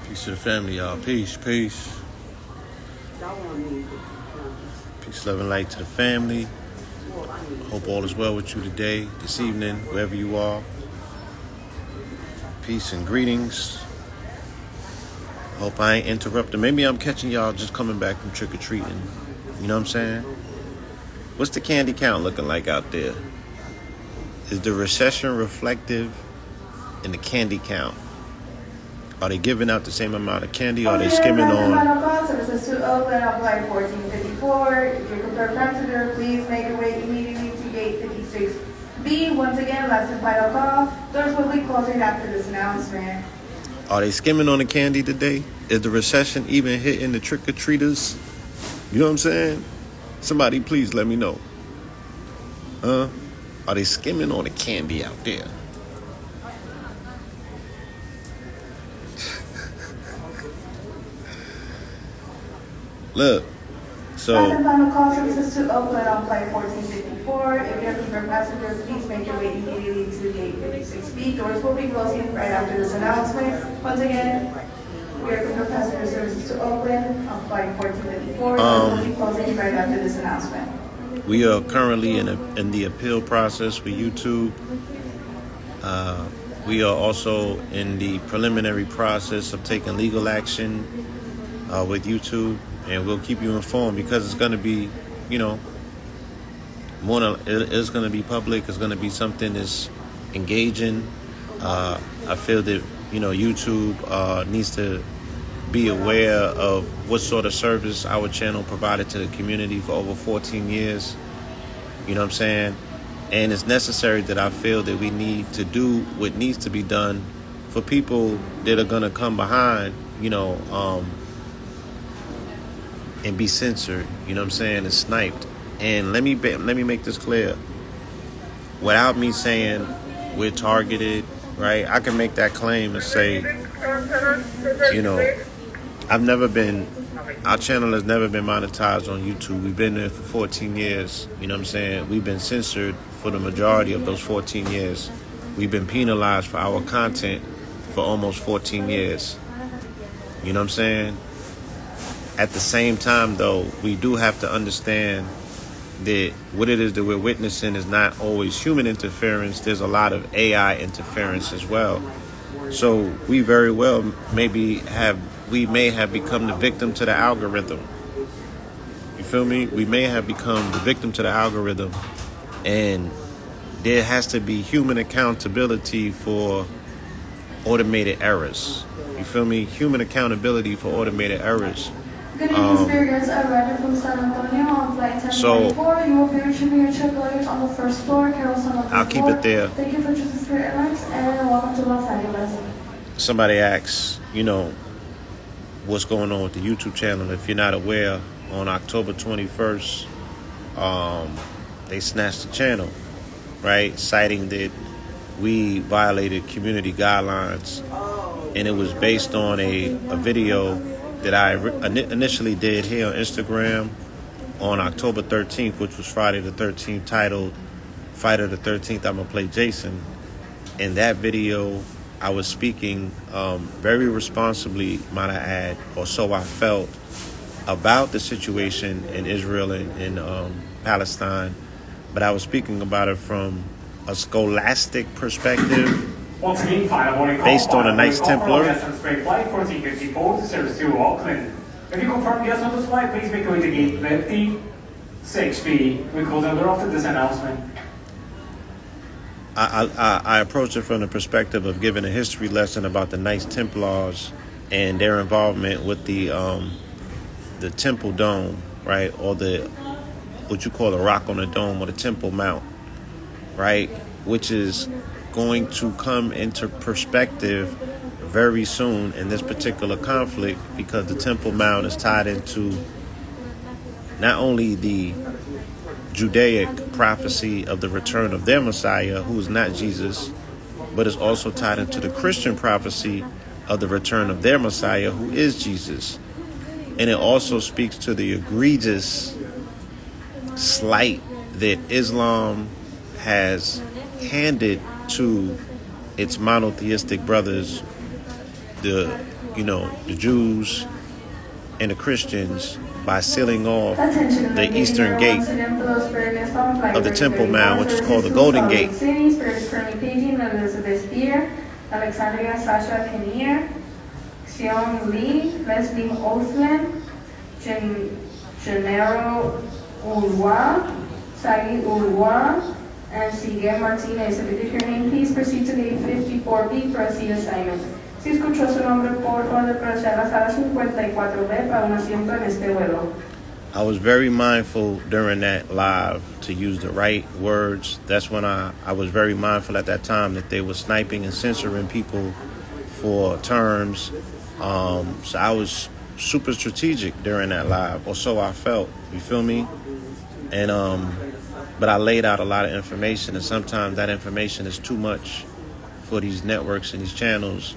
Peace to the family, y'all. Peace, peace. Peace, love, and light to the family. Hope all is well with you today, this evening, wherever you are. Peace and greetings. Hope I ain't interrupting. Maybe I'm catching y'all just coming back from trick-or-treating. You know what I'm saying? What's the candy count looking like out there? Is the recession reflective in the candy count? Are they giving out the same amount of candy? Or are they skimming on? Services to open up line 1454. If you're confirmed passenger, please make your way immediately to gate 56B. Once again, last and final call. Doors will be closing after this announcement. Are they skimming on the candy today? Is the recession even hitting the trick-or-treaters? You know what I'm saying? Somebody please let me know. Are they skimming on the candy out there? Look, so last and final call. Services to Oakland on flight 1454. If you're confirmed passenger, please make your way immediately to gate 56B. Doors will be closing right after this announcement. Once again, we are confirmed passenger services to Oakland on flight 1454. Doors will be closing right after this announcement. We are currently in the appeal process for YouTube. We are also in the preliminary process of taking legal action with YouTube. And we'll keep you informed because it's going to be, you know, it's going to be public. It's going to be something that's engaging. I feel that, you know, YouTube needs to be aware of what sort of service our channel provided to the community for over 14 years. You know what I'm saying? And it's necessary that I feel that we need to do what needs to be done for people that are going to come behind, you know, and be censored, you know what I'm saying, and sniped. And let me make this clear. Without me saying we're targeted, right? I can make that claim and say, you know, our channel has never been monetized on YouTube. We've been there for 14 years, you know what I'm saying? We've been censored for the majority of those 14 years. We've been penalized for our content for almost 14 years. You know what I'm saying? At the same time, though, we do have to understand that what it is that we're witnessing is not always human interference. There's a lot of AI interference as well. So we very well may have become the victim to the algorithm. You feel me? We may have become the victim to the algorithm. And there has to be human accountability for automated errors. You feel me? Human accountability for automated errors. Good evening, Spirits. Arriving from San Antonio on flight 1024. You will be receiving your check luggage on the first floor. I'll keep it there. Thank you for choosing Spirit Airlines and welcome to Los Angeles. Somebody asks, you know, what's going on with the YouTube channel. If you're not aware, on October 21st, they snatched the channel, right? Citing that we violated community guidelines. And it was based on a video that I initially did here on Instagram on October 13th, which was Friday the 13th, titled Friday the 13th, I'm going to play Jason. In that video, I was speaking very responsibly, might I add, or so I felt, about the situation in Israel and in Palestine. But I was speaking about it from a scholastic perspective, based on a Knights Templar. Flight 1454 to service to Auckland. If you confirm yes on this flight, please make your way to gate 56B. We close the door after this announcement. I approach it from the perspective of giving a history lesson about the Knights Templars and their involvement with the Temple Dome, right, or what you call the Rock on the Dome, or the Temple Mount, right, which is going to come into perspective very soon in this particular conflict, because the Temple Mount is tied into not only the Judaic prophecy of the return of their Messiah, who is not Jesus, but is also tied into the Christian prophecy of the return of their Messiah, who is Jesus. And it also speaks to the egregious slight that Islam has handed to its monotheistic brothers, the the Jews and the Christians by sealing off the eastern gate of the Temple Mount, which is called the Golden Gate. Alexandria Sasha Kinnear, Xiong Lee, Leslie Osland, Gennaro Ulwa, Sagi Ulwa, and Sigue Martinez. If you did your name, please proceed to gate 54B for a seat assignment. Si escuchó su nombre, por favor, aprovechar la sala 54B para un asiento en este vuelo. I was very mindful during that live to use the right words. That's when I was very mindful at that time that they were sniping and censoring people for terms. So I was super strategic during that live, or so I felt. You feel me? And but I laid out a lot of information, and sometimes that information is too much for these networks and these channels.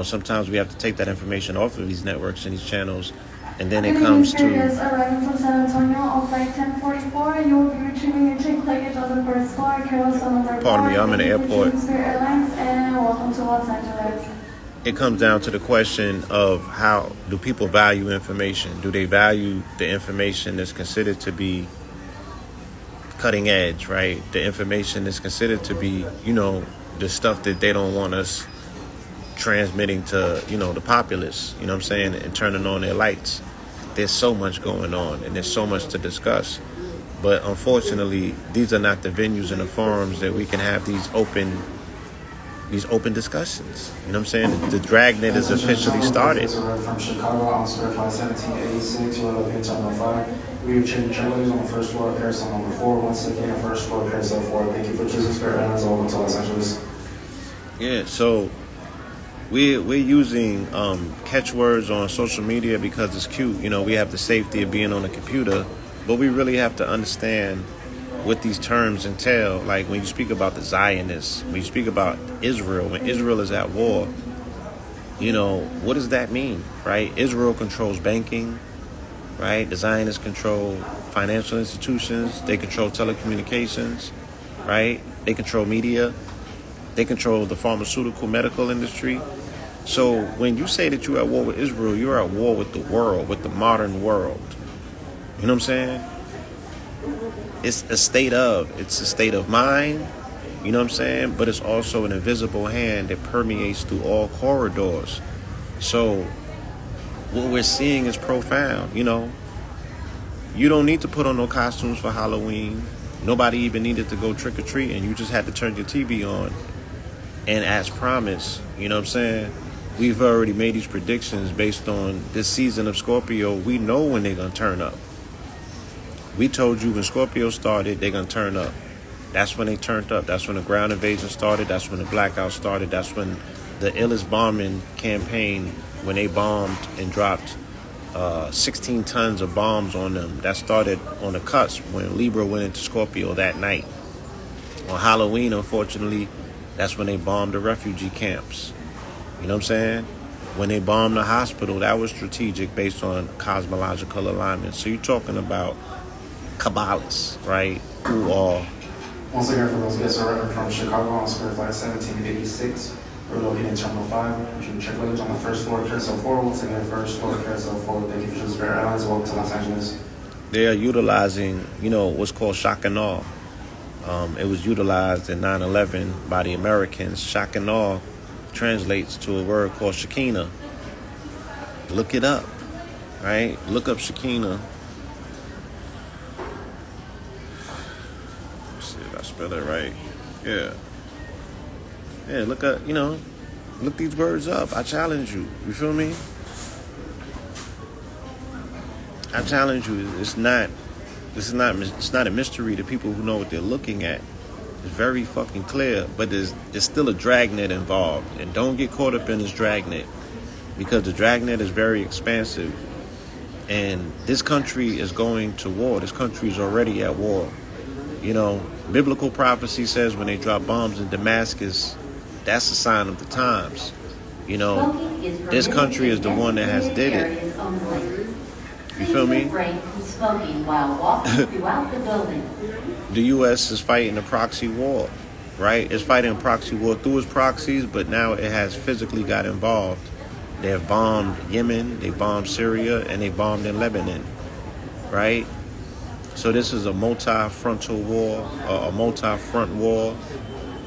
Sometimes we have to take that information off of these networks and these channels. And then it comes to... arriving from San Antonio on flight 1044. You will be retrieving your checked luggage on the first floor. Carousel number 4. Pardon me, I'm in the airport. Airlines, and welcome to Los Angeles. It comes down to the question of how do people value information? Do they value the information that's considered to be cutting edge, right? The information that's considered to be, the stuff that they don't want us transmitting to, the populace, you know what I'm saying, and turning on their lights. There's so much going on, and there's so much to discuss. But unfortunately, these are not the venues and the forums that we can have these open discussions. You know what I'm saying? The dragnet is officially started. From Chicago on Spirit Flight 1786, you will have Terminal 5. We are changing trailers on the first floor, carousel number 4. Once again, first floor, carousel 4. Thank you for choosing Spirit Airlines. Welcome to Los Angeles. Yeah, so we're using catchwords on social media because it's cute. We have the safety of being on a computer, but we really have to understand what these terms entail. Like when you speak about the Zionists, when you speak about Israel, when Israel is at war, what does that mean, right? Israel controls banking, right? The Zionists control financial institutions. They control telecommunications, right? They control media. They control the pharmaceutical medical industry. So when you say that you're at war with Israel, you're at war with the world, with the modern world. You know what I'm saying? It's a state of mind, you know what I'm saying? But it's also an invisible hand that permeates through all corridors. So what we're seeing is profound, You don't need to put on no costumes for Halloween. Nobody even needed to go trick-or-treating. You just had to turn your TV on. And as promised, you know what I'm saying? We've already made these predictions based on this season of Scorpio. We know when they're going to turn up. We told you when Scorpio started, they're going to turn up. That's when they turned up. That's when the ground invasion started. That's when the blackout started. That's when the illest bombing campaign, when they bombed and dropped 16 tons of bombs on them. That started on the cusp when Libra went into Scorpio that night. On Halloween, unfortunately, that's when they bombed the refugee camps. You know what I'm saying? When they bombed the hospital, that was strategic based on cosmological alignment. So you're talking about Kabbalists, right? Who are... Once again, for those guests arriving from Chicago on Spirit Flight 1786, we're located in Terminal 5. You can check luggage on the first floor, carousel 4. Once again, first floor, carousel 4. Thank you for choosing Spirit Airlines. Welcome to Los Angeles. They are utilizing, what's called shock and awe. It was utilized in 9/11 by the Americans. Shock and awe translates to a word called Shekinah. Look it up, right? Look up Shekinah. Let's see if I spell it right. Yeah, look up, look these words up. I challenge you. You feel me? I challenge you. It's not a mystery to people who know what they're looking at. It's very fucking clear, but there's still a dragnet involved. And don't get caught up in this dragnet, because the dragnet is very expansive. And this country is going to war. This country is already at war. Biblical prophecy says when they drop bombs in Damascus, that's a sign of the times. This country is the one that has did it. You feel me? The U.S. is fighting a proxy war, right? It's fighting a proxy war through its proxies, but now it has physically got involved They have bombed Yemen, they bombed Syria, and they bombed in Lebanon, right? So this is a multi-frontal war, a multi-front war,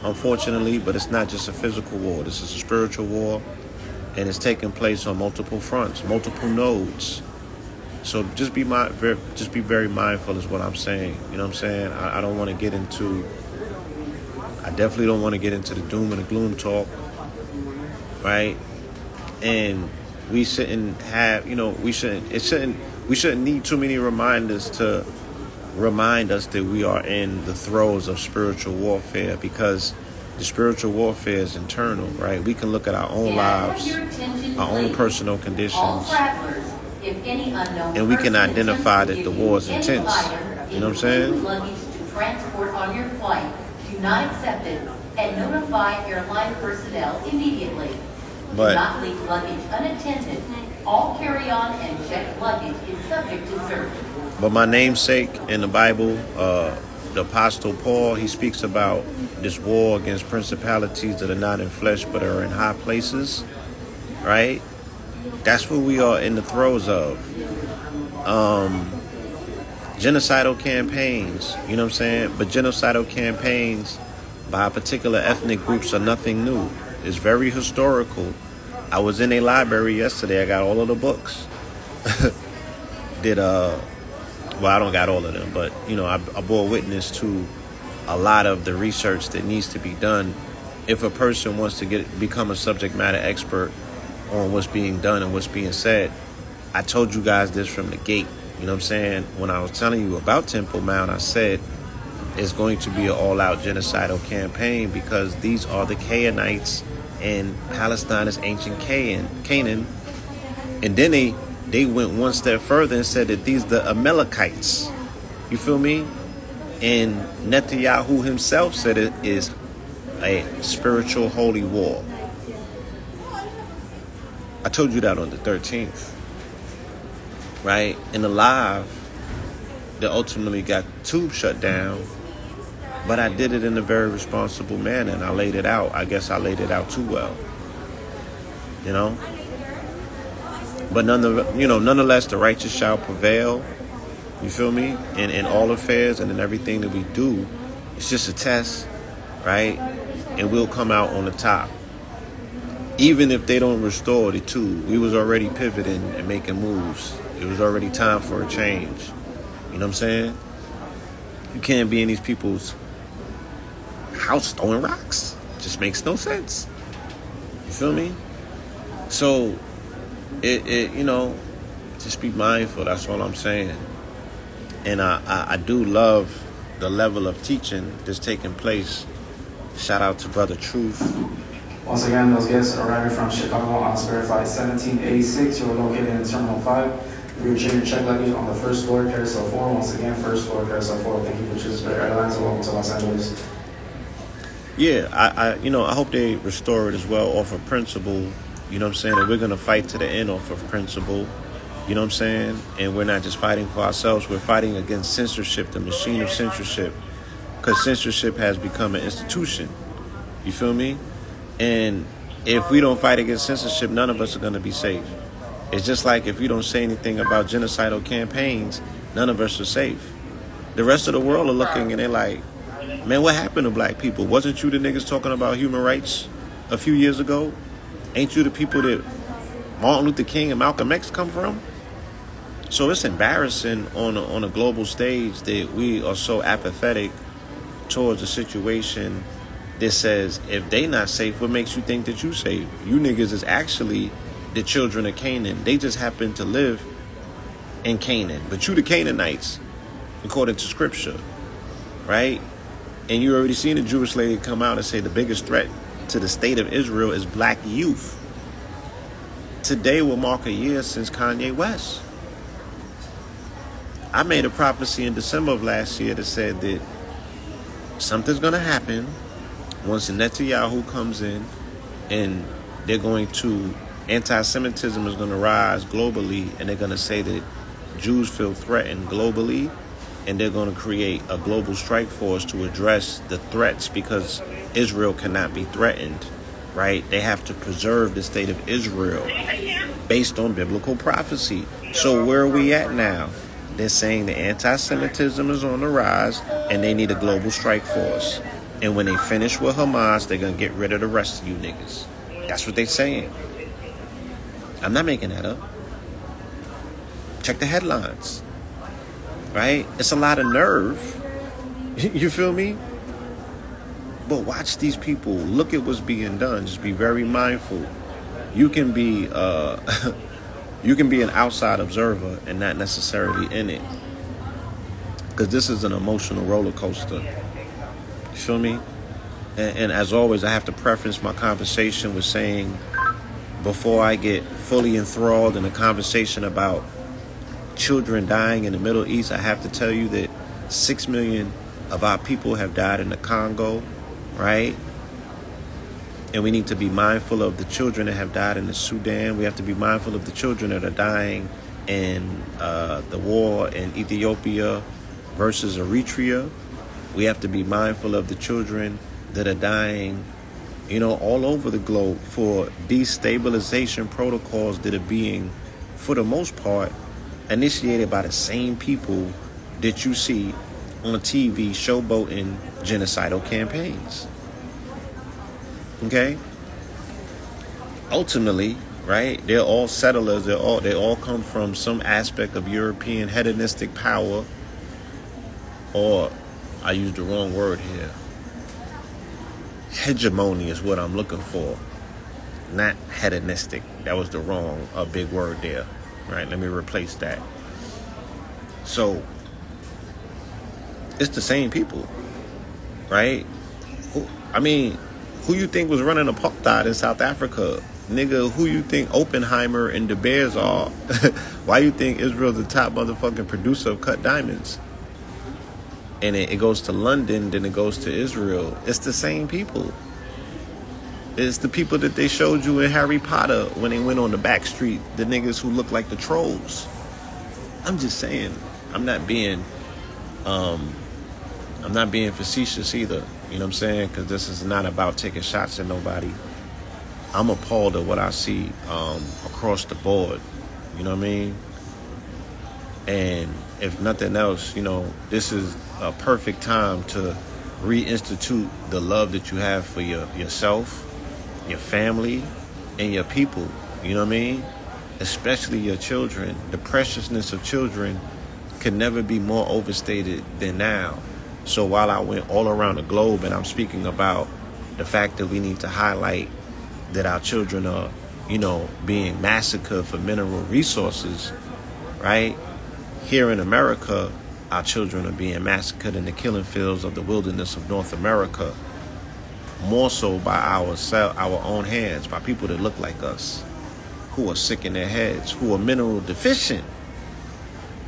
unfortunately, but it's not just a physical war. This is a spiritual war, and it's taking place on multiple fronts, multiple nodes. So just be very mindful is what I'm saying. You know what I'm saying? I don't want to get into, I definitely don't want to get into the doom and the gloom talk, right? And we shouldn't have, we shouldn't need too many reminders to remind us that we are in the throes of spiritual warfare, because the spiritual warfare is internal, right? We can look at our own lives, our own personal conditions, and we can identify that the war is intense. You know what I'm saying? Luggage to transport on your flight. Do not accept it and notify airline personnel immediately. But do not leave luggage unattended. All carry-on and checked luggage is subject to search. But my namesake in the Bible, the Apostle Paul, he speaks about this war against principalities that are not in flesh but are in high places, right? That's what we are in the throes of. Genocidal campaigns, you know what I'm saying? But genocidal campaigns by particular ethnic groups are nothing new. It's very historical. I was in a library yesterday. I got all of the books. Well, I don't got all of them, but, I bore witness to a lot of the research that needs to be done if a person wants to become a subject matter expert on what's being done and what's being said. I told you guys this from the gate. You know what I'm saying? When I was telling you about Temple Mount, I said it's going to be an all-out genocidal campaign because these are the Canaanites and Palestine is ancient Canaan. And then they went one step further and said that these are the Amalekites. You feel me? And Netanyahu himself said it is a spiritual holy war. I told you that on the 13th. Right? In the live, that ultimately got the tube shut down. But I did it in a very responsible manner, and I laid it out. I guess I laid it out too well. But nonetheless, the righteous shall prevail. You feel me? In all affairs and in everything that we do, it's just a test, right? And we'll come out on the top. Even if they don't restore the tube, we was already pivoting and making moves. It was already time for a change. You know what I'm saying? You can't be in these people's house throwing rocks. It just makes no sense. You feel me? So, just be mindful. That's all I'm saying. And I do love the level of teaching that's taking place. Shout out to Brother Truth. Once again, those guests arriving from Chicago on Spirit Flight 1786. You are located in Terminal 5. We retrieve your check luggage on the first floor, carousel 4. Once again, first floor, carousel 4. Thank you for choosing Spirit Airlines and welcome to Los Angeles. Yeah, I hope they restore it as well off of principle. You know what I'm saying? And we're going to fight to the end off of principle. You know what I'm saying? And we're not just fighting for ourselves. We're fighting against censorship, the machine of censorship. Because censorship has become an institution. You feel me? And if we don't fight against censorship, none of us are going to be safe. It's just like if you don't say anything about genocidal campaigns, none of us are safe. The rest of the world are looking and they're like, man, what happened to black people? Wasn't you the niggas talking about human rights a few years ago? Ain't you the people that Martin Luther King and Malcolm X come from? So it's embarrassing on a global stage that we are so apathetic towards a situation that says, if they not safe, what makes you think that you safe? You niggas is actually the children of Canaan. They just happen to live in Canaan. But you the Canaanites, according to scripture, right? And you already seen a Jewish lady come out and say the biggest threat to the state of Israel is black youth. Today will mark a year since Kanye West. I made a prophecy in December of last year that said that something's going to happen once Netanyahu comes in, and they're going to, anti-Semitism is going to rise globally, and they're going to say that Jews feel threatened globally, and they're going to create a global strike force to address the threats because Israel cannot be threatened, right? They have to preserve the state of Israel based on biblical prophecy. So where are we at now? They're saying the anti-Semitism is on the rise and they need a global strike force. And when they finish with Hamas, they're going to get rid of the rest of you niggas. That's what they're saying. I'm not making that up. Check the headlines. Right? It's a lot of nerve. You feel me? But watch these people. Look at what's being done. Just be very mindful. You can be you can be an outside observer and not necessarily in it. Because this is an emotional roller coaster. You feel me? And as always, I have to preface my conversation with saying, before I get fully enthralled in a conversation about children dying in the Middle East, I have to tell you that 6 million of our people have died in the Congo, right? And we need to be mindful of the children that have died in the Sudan. We have to be mindful of the children that are dying in the war in Ethiopia versus Eritrea. We have to be mindful of the children that are dying, all over the globe for destabilization protocols that are being, for the most part, initiated by the same people that you see on TV showboating genocidal campaigns. Okay? Ultimately, right, they're all settlers. They all come from some aspect of European hedonistic power, or I used the wrong word here. Hegemony is what I'm looking for, not hedonistic. That was the wrong big word there. Right? Let me replace that. So it's the same people, right? Who you think was running apartheid in South Africa? Nigga, who you think Oppenheimer and De Beers are? Why you think Israel's the top motherfucking producer of cut diamonds? And it goes to London, then it goes to Israel. It's the same people. It's the people that they showed you in Harry Potter when they went on the back street. The niggas who look like the trolls. I'm just saying. I'm not being facetious either. You know what I'm saying? Because this is not about taking shots at nobody. I'm appalled at what I see across the board. You know what I mean? And if nothing else, this is a perfect time to reinstitute the love that you have for yourself, your family, and your people. You know what I mean? Especially your children. The preciousness of children can never be more overstated than now. So while I went all around the globe and I'm speaking about the fact that we need to highlight that our children are, being massacred for mineral resources, right? Here in America, our children are being massacred in the killing fields of the wilderness of North America, more so by our own hands, by people that look like us, who are sick in their heads, who are mineral deficient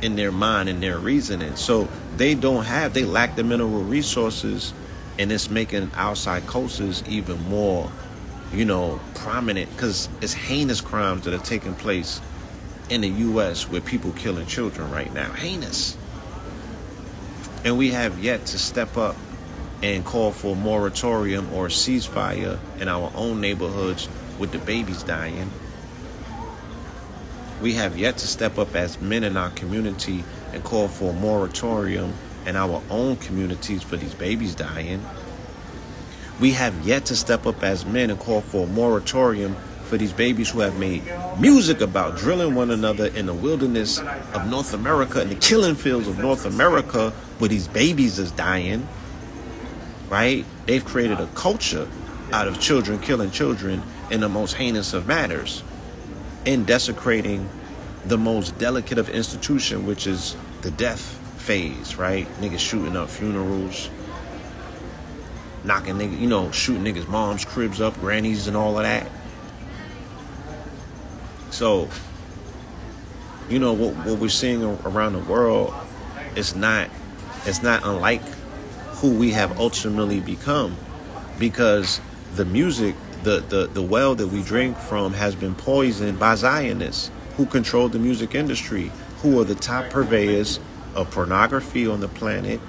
in their mind and their reasoning. So they lack the mineral resources, and it's making our psychosis even more, prominent, because it's heinous crimes that are taking place in the U.S. with people killing children right now. Heinous. And we have yet to step up and call for a moratorium or a ceasefire in our own neighborhoods with the babies dying. We have yet to step up as men in our community and call for a moratorium in our own communities for these babies dying. We have yet to step up as men and call for a moratorium for these babies who have made music about drilling one another in the wilderness of North America, in the killing fields of North America, where these babies is dying, right? They've created a culture out of children killing children in the most heinous of manners, and desecrating the most delicate of institution, which is the death phase, right? Niggas shooting up funerals, knocking niggas, shooting niggas' moms' cribs up, grannies and all of that. So, what we're seeing around the world is not unlike who we have ultimately become, because the music, the well that we drink from has been poisoned by Zionists who control the music industry, who are the top purveyors of pornography on the planet,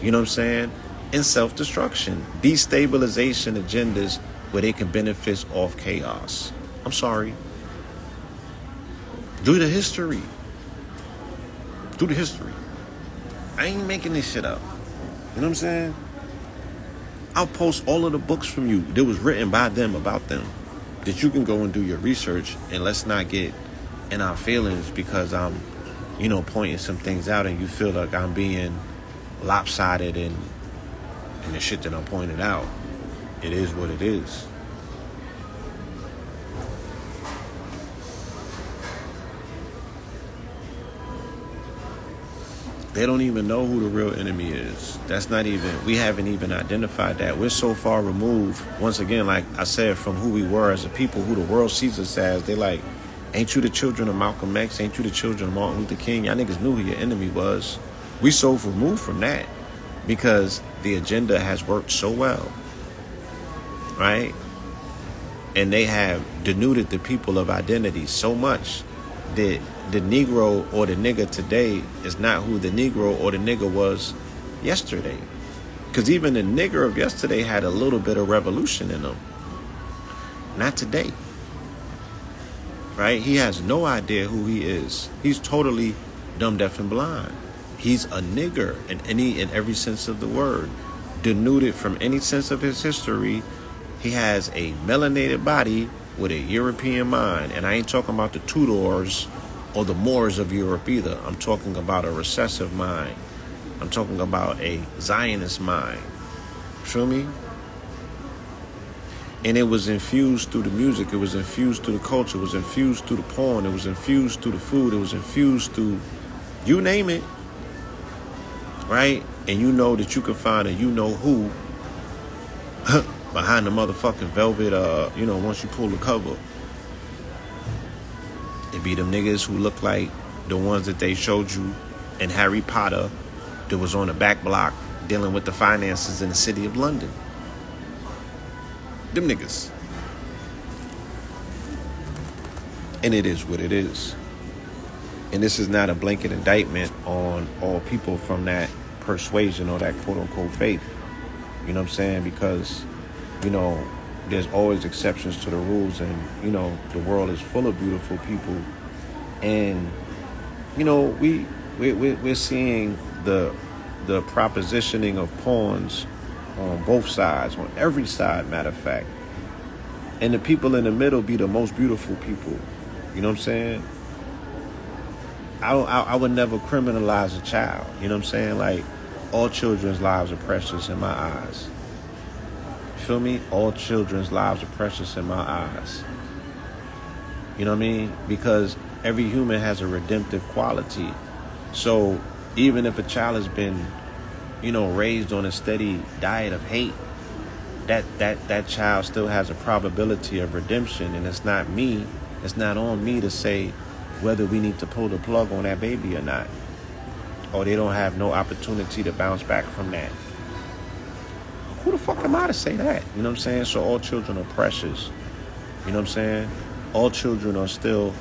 and self-destruction, destabilization agendas where they can benefit off chaos. I'm sorry. Do the history. Do the history. I ain't making this shit up. You know what I'm saying? I'll post all of the books from you that was written by them about them, that you can go and do your research, and let's not get in our feelings because I'm, pointing some things out and you feel like I'm being lopsided in the shit that I'm pointing out. It is what it is. They don't even know who the real enemy is. We haven't even identified that. We're so far removed, once again, like I said, from who we were as a people, who the world sees us as. They like, ain't you the children of Malcolm X? Ain't you the children of Martin Luther King? Y'all niggas knew who your enemy was. We so removed from that because the agenda has worked so well, right? And they have denuded the people of identity so much that the Negro or the nigga today is not who the Negro or the nigga was yesterday. Because even the nigger of yesterday had a little bit of revolution in him. Not today. Right? He has no idea who he is. He's totally dumb, deaf, and blind. He's a nigger in every sense of the word. Denuded from any sense of his history. He has a melanated body with a European mind. And I ain't talking about the Tudors or the Moors of Europe either. I'm talking about a recessive mind. I'm talking about a Zionist mind. Feel me? And it was infused through the music. It was infused through the culture. It was infused through the porn. It was infused through the food. It was infused through, you name it. Right? And you know that you can find a you-know-who behind the motherfucking velvet, once you pull the cover. It be them niggas who look like the ones that they showed you in Harry Potter that was on the back block dealing with the finances in the city of London. Them niggas. And it is what it is. And this is not a blanket indictment on all people from that persuasion or that quote-unquote faith. You know what I'm saying? Because, there's always exceptions to the rules, and the world is full of beautiful people, and we're seeing the propositioning of pawns on both sides, on every side, matter of fact, and the people in the middle be the most beautiful people. You know what I'm saying? I would never criminalize a child. You know what I'm saying? Like, all children's lives are precious in my eyes. Feel me? All children's lives are precious in my eyes. You know what I mean? Because every human has a redemptive quality. So even if a child has been, raised on a steady diet of hate, that child still has a probability of redemption. And it's not on me to say whether we need to pull the plug on that baby or not. Or they don't have no opportunity to bounce back from that. Who the fuck am I to say that? You know what I'm saying? So all children are precious. You know what I'm saying? All children are still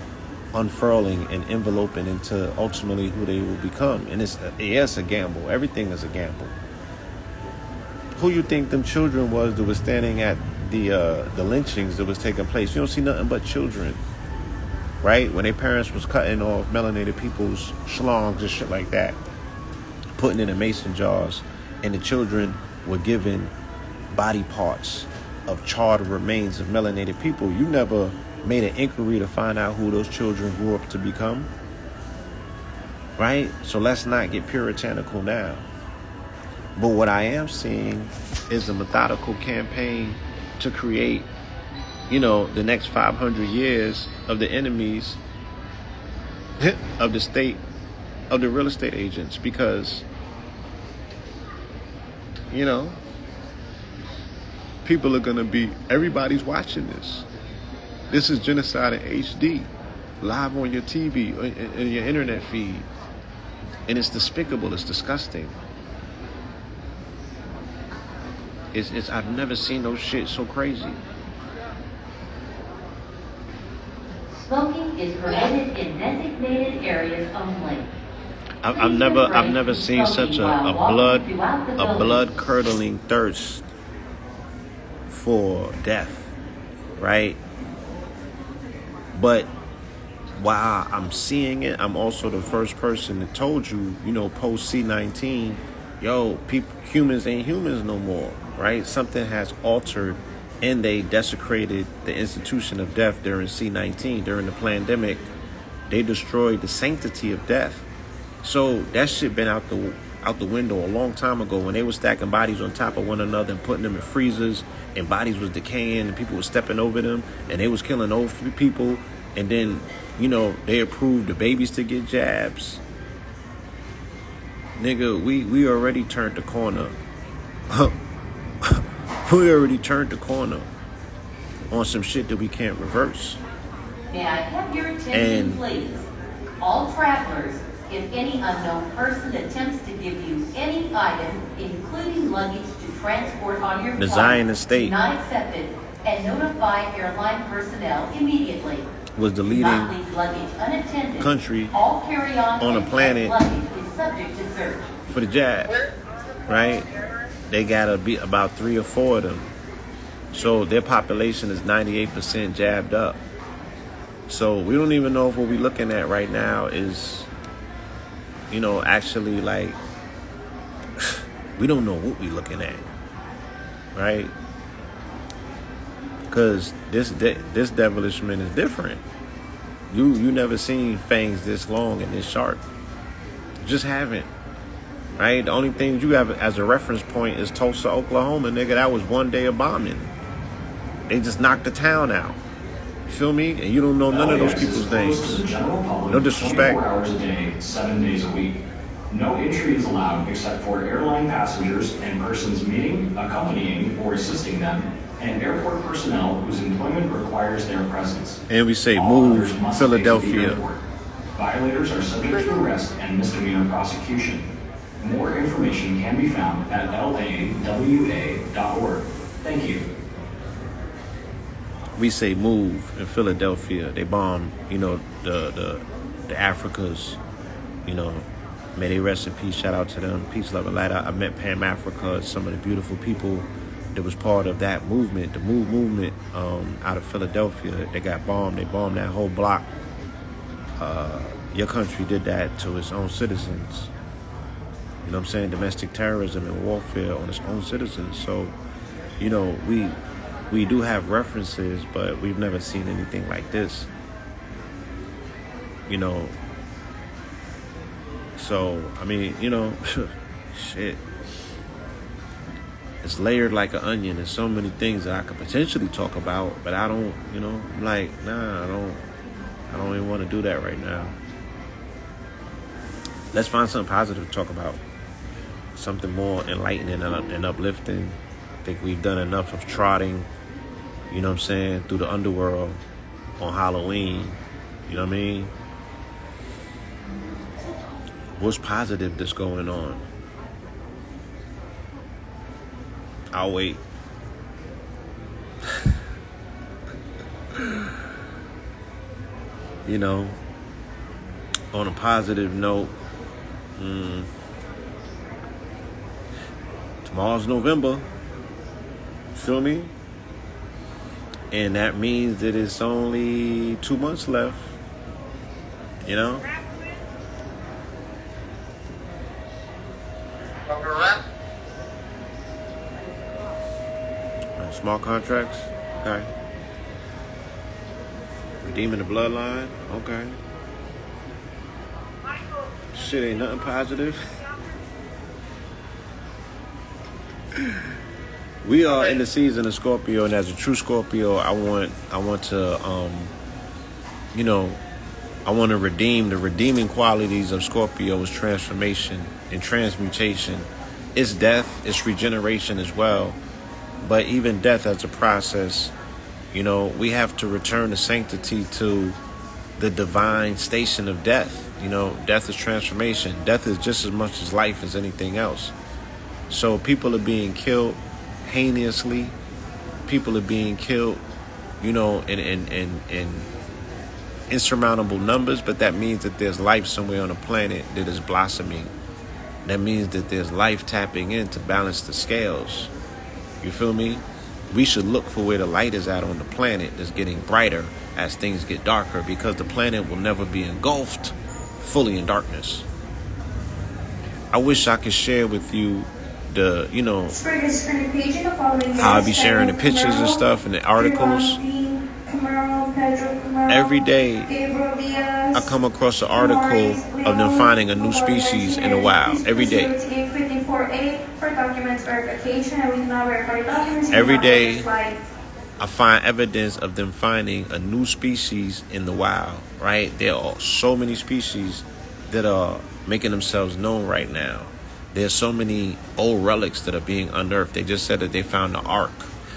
unfurling and enveloping into ultimately who they will become. And it's a gamble. Everything is a gamble. Who you think them children was that was standing at the lynchings that was taking place? You don't see nothing but children. Right? When their parents was cutting off melanated people's schlongs and shit like that, putting in the mason jars, and the children were given body parts of charred remains of melanated people. You never made an inquiry to find out who those children grew up to become. Right? So let's not get puritanical now. But what I am seeing is a methodical campaign to create, the next 500 years of the enemies of the state, of the real estate agents, because people are going to be, everybody's watching this. This is genocide in HD, live on your TV, in your internet feed. And it's despicable, it's disgusting. I've never seen no shit so crazy. Smoking is permitted in designated areas only. I've never seen such a blood curdling thirst for death. right? But while I'm seeing it, I'm also the first person that told you, post C19, humans ain't humans no more, right? Something has altered, and they desecrated the institution of death during C19. During the pandemic, they destroyed the sanctity of death. So that shit been out the window a long time ago, when they were stacking bodies on top of one another and putting them in freezers, and bodies was decaying and people were stepping over them, and they was killing old people. And then, they approved the babies to get jabs. Nigga, we already turned the corner. We already turned the corner on some shit that we can't reverse. May I have your attention, And please? All travelers, if any unknown person attempts to give you any item, including luggage to transport on your the flight, Zionist state do not accept it and notify airline personnel immediately. was the Do leading not leave luggage unattended. country All carry-on on the and planet luggage is subject to search. for the jab, right? They gotta be about 3 or 4 of them. So their population is 98% jabbed up. So we don't even know if what we're looking at right now is, actually like, we don't know what we're looking at, right? Because this devilishment is different. You never seen fangs this long and this sharp. You just haven't. Right? The only thing you have as a reference point is Tulsa, Oklahoma, nigga. That was one day of bombing. They just knocked the town out. You feel me? And you don't know none of those people's names. No disrespect. 24 hours a day, 7 days a week. No entry is allowed except for airline passengers and persons meeting, accompanying, or assisting them, and airport personnel whose employment requires their presence. And we say, All move others must Philadelphia. exit the airport. Violators are subject to arrest and misdemeanor prosecution. More information can be found at lawa.org. Thank you. We say move in Philadelphia. They bombed, the Africas, may they rest in peace. Shout out to them. Peace, love, and light. I met Pam Africa, some of the beautiful people that was part of that movement, the MOVE movement out of Philadelphia. They got bombed. They bombed that whole block. Your country did that to its own citizens. You know what I'm saying? Domestic terrorism and warfare on its own citizens. So, we do have references, but we've never seen anything like this. So, I mean, shit. It's layered like an onion. There's so many things that I could potentially talk about, but I don't, I'm like, nah, I don't even want to do that right now. Let's find something positive to talk about. Something more enlightening and uplifting. I think we've done enough of trotting, through the underworld on Halloween. You know what I mean? What's positive that's going on? I'll wait. On a positive note, tomorrow's November. Feel me? And that means that it's only 2 months left. Small contracts, okay. Redeeming the bloodline, okay. Shit ain't nothing positive. We are in the season of Scorpio, and as a true Scorpio, I want to redeem the redeeming qualities of Scorpio is transformation and transmutation. It's death, it's regeneration as well. But even death as a process, we have to return to sanctity, to the divine station of death. Death is transformation. Death is just as much as life as anything else. So people are being killed heinously. People are being killed, in insurmountable numbers. But that means that there's life somewhere on the planet that is blossoming. That means that there's life tapping in to balance the scales. You feel me? we should look for where the light is at on the planet that's getting brighter as things get darker, because the planet will never be engulfed fully in darkness. I wish I could share with you the, how I be sharing the pictures and stuff and the articles. Every day I come across an article of them finding a new species in the wild. Every day. Every day I find evidence of them finding a new species in the wild, right? There are so many species that are making themselves known right now. There's so many old relics that are being unearthed. They just said that they found the Ark.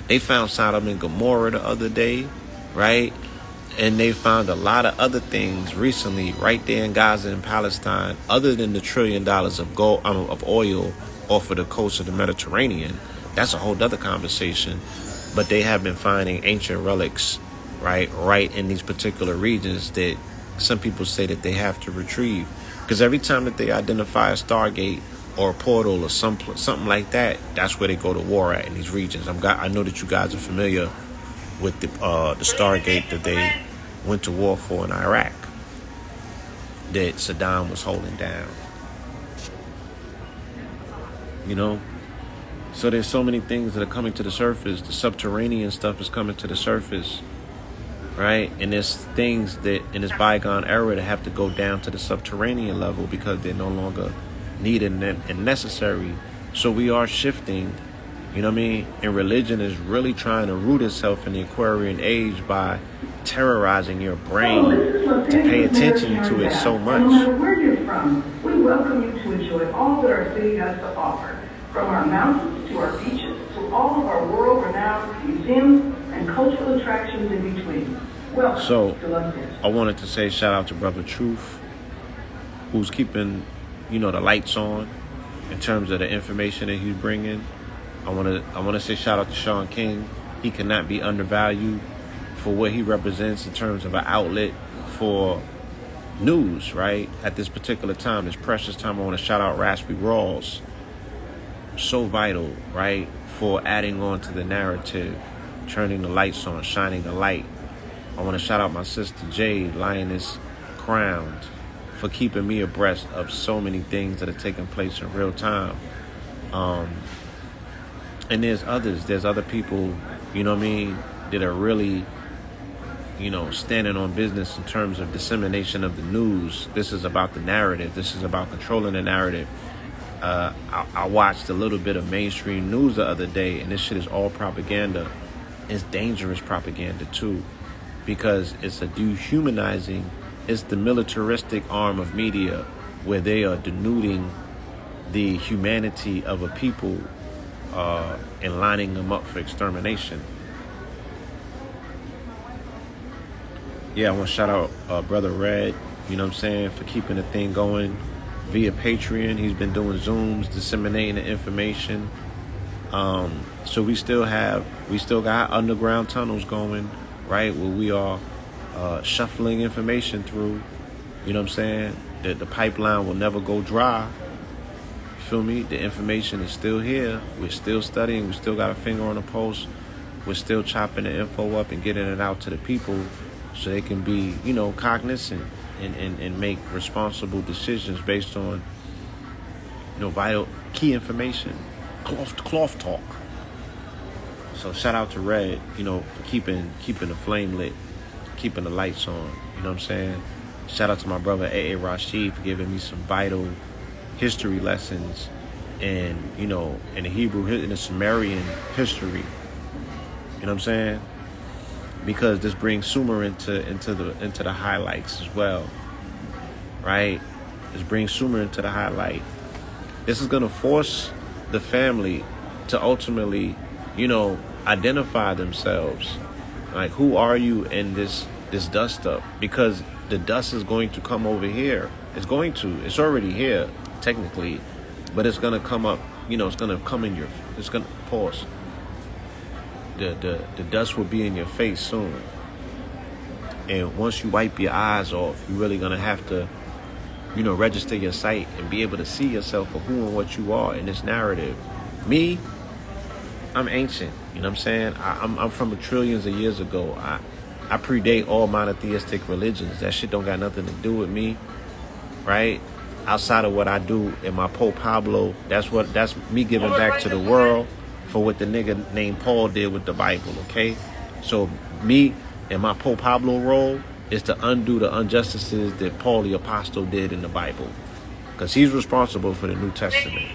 They found Sodom and Gomorrah the other day, right? And they found a lot of other things recently right there in Gaza and Palestine, other than the $1 trillion of gold, of oil off of the coast of the Mediterranean. That's a whole other conversation. But they have been finding ancient relics, right in these particular regions that some people say that they have to retrieve. Because every time that they identify a Stargate or a portal or something like that, that's where they go to war at in these regions. I know that you guys are familiar with the Stargate that they went to war for in Iraq, that Saddam was holding down. You know? So there's so many things that are coming to the surface. The subterranean stuff is coming to the surface, right? And there's things that in this bygone era that have to go down to the subterranean level because they're no longer needed and necessary. So we are shifting, you know what I mean? And religion is really trying to root itself in the Aquarian age by terrorizing your brain to pay attention to it so much. No matter where you're from, we welcome you to enjoy all that our city has to offer. From our mountains to our beaches, to all of our world-renowned museums and cultural attractions in between. Welcome to London. I wanted to say shout out to Brother Truth, who's keeping, the lights on in terms of the information that he's bringing. I want to say shout out to Sean King. He cannot be undervalued for what he represents in terms of an outlet for news, right? At this particular time, this precious time, I want to shout out Raspy Rawls. So vital, right, for adding on to the narrative, turning the lights on, shining the light. I want to shout out my sister Jade, Lioness Crowned, for keeping me abreast of so many things that are taking place in real time. And there's other people, that are really, standing on business in terms of dissemination of the news. This is about the narrative. This is about controlling the narrative. I watched a little bit of mainstream news the other day, and this shit is all propaganda. It's dangerous propaganda too, because it's a dehumanizing. It's the militaristic arm of media where they are denuding the humanity of a people and lining them up for extermination. Yeah, I want to shout out Brother Red, for keeping the thing going via Patreon. He's been doing Zooms, disseminating the information. So we still got underground tunnels going, right, where we are shuffling information through. The pipeline will never go dry. You feel me? The information is still here. We're still studying. We still got a finger on the pulse. We're still chopping the info up and getting it out to the people so they can be, cognizant and make responsible decisions based on, vital key information. Cloth talk. So shout out to Red, for keeping the flame lit, keeping the lights on. You know what I'm saying? Shout out to my brother A.A. Rashid for giving me some vital history lessons and, in the Hebrew, in the Sumerian history. You know what I'm saying? Because this brings Sumer into the highlights as well, right? This brings Sumer into the highlight. This is gonna force the family to ultimately, identify themselves. Like, who are you in this dust up? Because the dust is going to come over here. It's already here technically, but it's gonna come up. It's gonna come in it's gonna pause. The dust will be in your face soon. And once you wipe your eyes off, you're really going to have to, register your sight and be able to see yourself for who and what you are in this narrative. Me, I'm ancient. You know what I'm saying? I'm from trillions of years ago. I predate all monotheistic religions. That shit don't got nothing to do with me, right? Outside of what I do in my Pope Pablo, that's me giving back to the world for what the nigga named Paul did with the Bible, okay? So me and my Pope Pablo role is to undo the injustices that Paul the Apostle did in the Bible. Because he's responsible for the New Testament,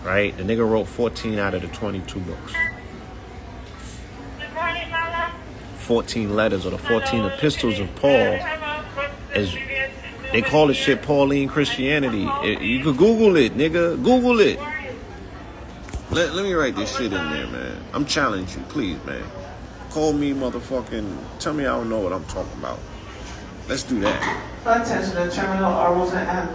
right? The nigga wrote 14 out of the 22 books. 14 letters or the 14 epistles of Paul is, they call this shit Pauline Christianity. You could Google it, nigga. Google it. Let me write this shit in there, man. I'm challenging you, please, man. Call me motherfucking, tell me I don't know what I'm talking about. Let's do that. Attention, the terminal arrivals and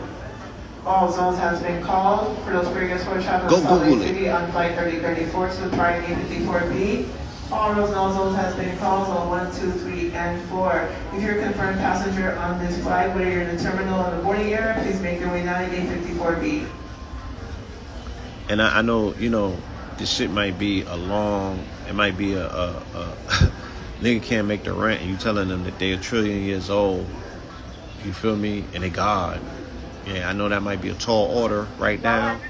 all zones has been called for those previous for travel to Salt Lake City on flight 3034 to Prime 54B. All those zones has been called on 1, 2, 3, and 4. If you're a confirmed passenger on this flight, whether you're in the terminal or the boarding area, please make your way now to gate 54B. And I know, you know, this shit might be it might be a nigga can't make the rent and you telling them that they're 1 trillion years old. You feel me? And they God. Yeah, I know that might be a tall order right now.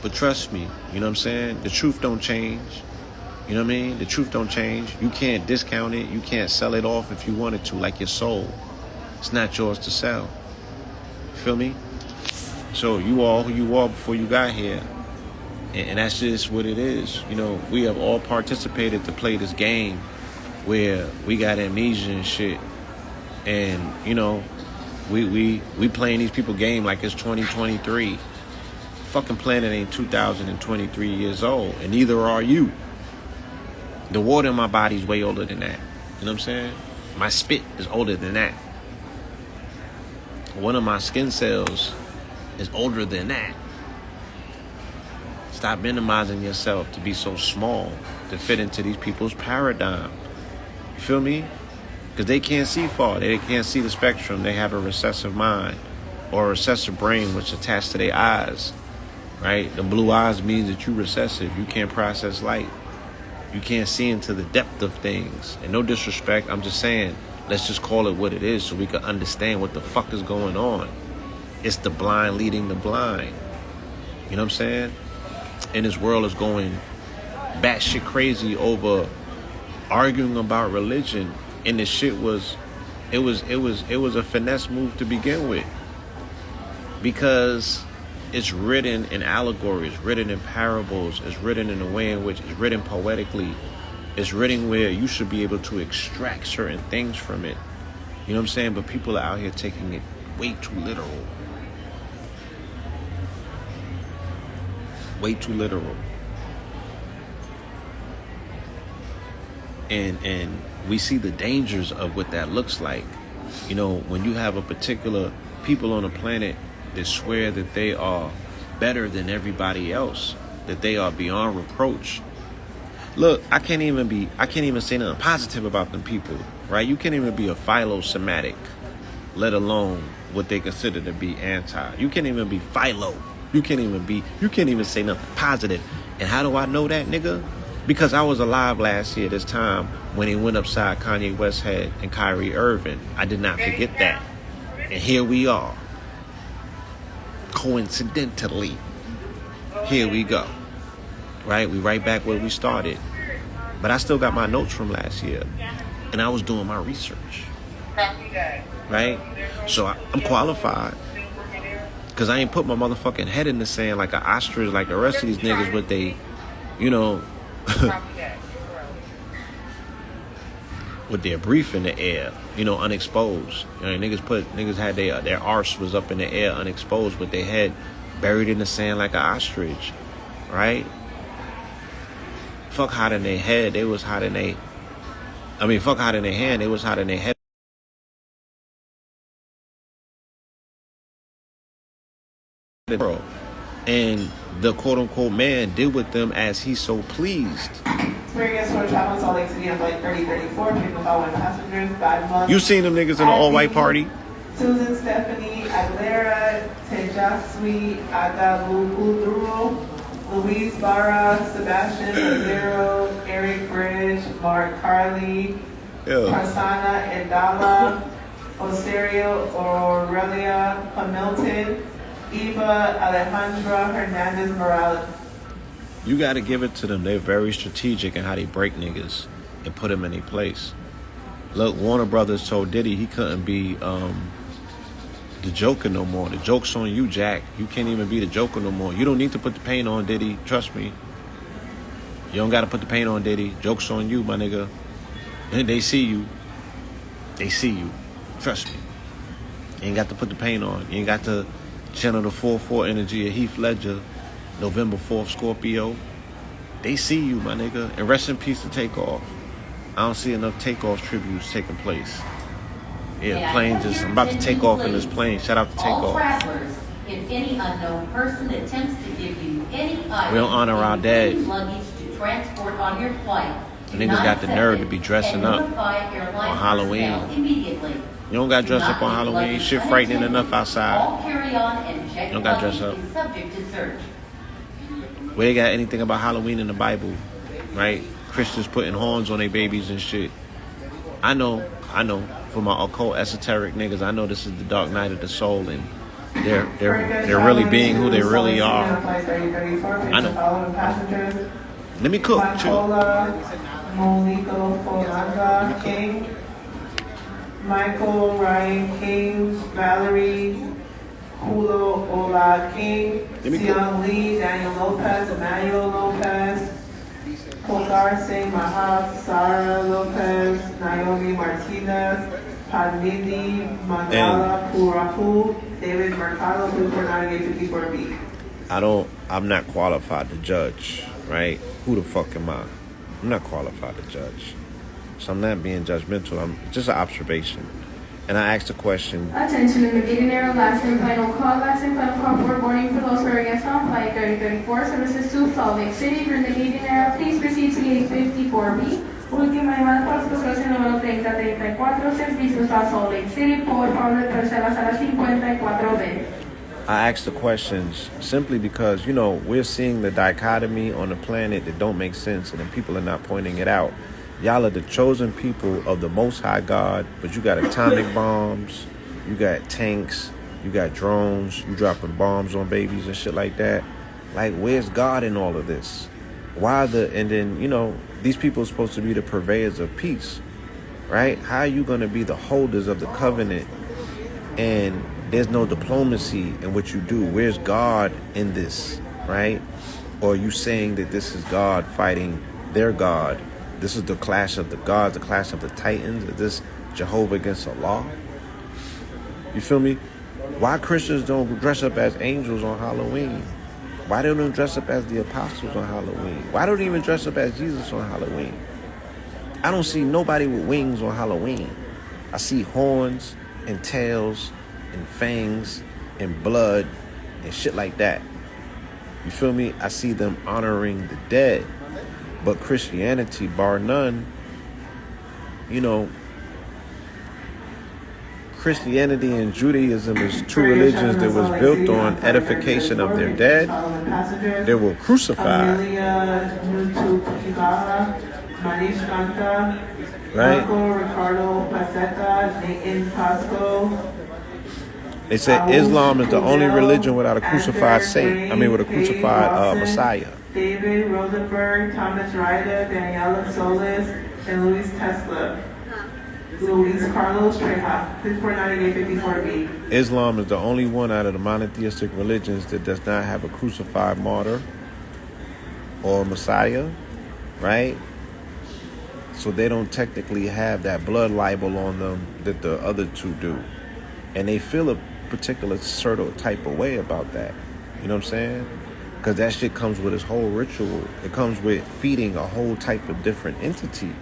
But trust me, you know what I'm saying? The truth don't change. You know what I mean? The truth don't change. You can't discount it. You can't sell it off if you wanted to, like your soul. It's not yours to sell. You feel me? So you are who you are before you got here. And that's just what it is. You know, we have all participated to play this game where we got amnesia and shit. And, you know, we playing these people game like it's 2023. Fucking planet ain't 2023 years old. And neither are you. The water in my body's way older than that. You know what I'm saying? My spit is older than that. One of my skin cells is older than that. Stop minimizing yourself to be so small to fit into these people's paradigm. You feel me? Because they can't see far. They can't see the spectrum. They have a recessive mind or a recessive brain which is attached to their eyes. Right? The blue eyes means that you're recessive. You can't process light. You can't see into the depth of things. And no disrespect, I'm just saying, let's just call it what it is so we can understand what the fuck is going on. It's the blind leading the blind. You know what I'm saying? And this world is going batshit crazy over arguing about religion. And the shit was a finesse move to begin with. Because it's written in allegories, written in parables, it's written in a way in which it's written poetically. It's written where you should be able to extract certain things from it. You know what I'm saying? But people are out here taking it way too literal. Way too literal. And we see the dangers of what that looks like. You know, when you have a particular people on a planet that swear that they are better than everybody else, that they are beyond reproach. Look, I can't even say nothing positive about them people, right? You can't even be a philo-Semitic, let alone what they consider to be anti. You can't even be philo. You can't even say nothing positive. And how do I know that, nigga? Because I was alive last year this time when he went upside Kanye West's head and Kyrie Irving. I did not forget that. And here we are. Coincidentally, here we go. Right? We right back where we started. But I still got my notes from last year. And I was doing my research. Right? So I'm qualified. Because I ain't put my motherfucking head in the sand like an ostrich like the rest of these niggas, but they, you know, with their brief in the air, you know, unexposed. You know, niggas had their arse was up in the air, unexposed, with their head buried in the sand like an ostrich, right? Fuck hot in their head, they was hot in their. I mean, fuck hot in their hand, they was hot in their head. And the quote-unquote man did with them as he so pleased. Experience for travel to Salt Lake City on flight 3034, people following passengers, God. You seen them niggas in an all-white party? Susan Stephanie Aguilera, Tejaswi Adaluduro, Luis Barra, Sebastian Zero, Eric Bridge, Mark Carley, Prasanna Indala, Osario Aurelia Hamilton, Eva Alejandra Hernandez Morales. You got to give it to them. They're very strategic in how they break niggas and put them in their place. Look, Warner Brothers told Diddy he couldn't be the Joker no more. The joke's on you, Jack. You can't even be the Joker no more. You don't need to put the paint on Diddy. Trust me. You don't got to put the paint on Diddy. Joke's on you, my nigga. And they see you. They see you. Trust me. You ain't got to put the paint on. You ain't got to channel the 4-4 energy of Heath Ledger, November 4th, Scorpio. They see you, my nigga. And rest in peace to Takeoff. I don't see enough Takeoff tributes taking place. Yeah, plane just, I'm about to take off in this plane. Shout out to Takeoff. All travelers, if any unknown person attempts to give you any item, we don't honor our dead. Luggage to transport on your flight. The niggas got the nerve to be dressing up on Halloween. Immediately. You don't got dressed up on Halloween. Shit frightening enough outside. All carry-on and checked You don't got dressed up. is subject to search. We ain't got anything about Halloween in the Bible, right? Christians putting horns on their babies and shit. I know. For my occult esoteric niggas, I know this is the dark night of the soul, and they're really being who they really are. I know. Let me cook. Chill. King, Michael Ryan King, Valerie Hulo Ola King, Sion Lee, Daniel Lopez, Emmanuel Lopez, Kogar Singh Mahab, Sarah Lopez, Naomi Martinez, Padmini Mandala Purahu, David Mercado, 249-854B. I'm not qualified to judge, right? Who the fuck am I? I'm not qualified to judge. So I'm not being judgmental. I'm just an observation. And I asked a question. Attention in the meeting area, last and final call for boarding for those who are guests on flight 3034, services to Salt Lake City. During the meeting area, please proceed to gate 54B. Última llamada para los pasajeros número 3034, servicios a Salt Lake City, por favor, retornar a la sala 54B. I asked the questions simply because, we're seeing the dichotomy on the planet that don't make sense, and then people are not pointing it out. Y'all are the chosen people of the Most High God, but you got atomic bombs, you got tanks, you got drones, you dropping bombs on babies and shit like that. Like, where's God in all of this? And then, these people are supposed to be the purveyors of peace, right? How are you going to be the holders of the covenant and there's no diplomacy in what you do? Where's God in this, right? Or are you saying that this is God fighting their God? This is the clash of the gods, the clash of the titans. Is this Jehovah against Allah? You feel me? Why Christians don't dress up as angels on Halloween? Why don't they dress up as the apostles on Halloween? Why don't they even dress up as Jesus on Halloween? I don't see nobody with wings on Halloween. I see horns and tails and fangs and blood and shit like that. You feel me? I see them honoring the dead. But Christianity, bar none, Christianity and Judaism is two religions that was built on edification of their dead. They were crucified. Right? They said Islam is the only religion without a crucified saint. With a crucified Messiah. David Rosenberg, Thomas Ryder, Daniela Solis, and Luis Tesla. Luis Carlos Treja, 5498-54B. Islam is the only one out of the monotheistic religions that does not have a crucified martyr or Messiah, right? So they don't technically have that blood libel on them that the other two do. And they feel a particular sort of type of way about that. You know what I'm saying? Because that shit comes with its whole ritual. It comes with feeding a whole type of different entity.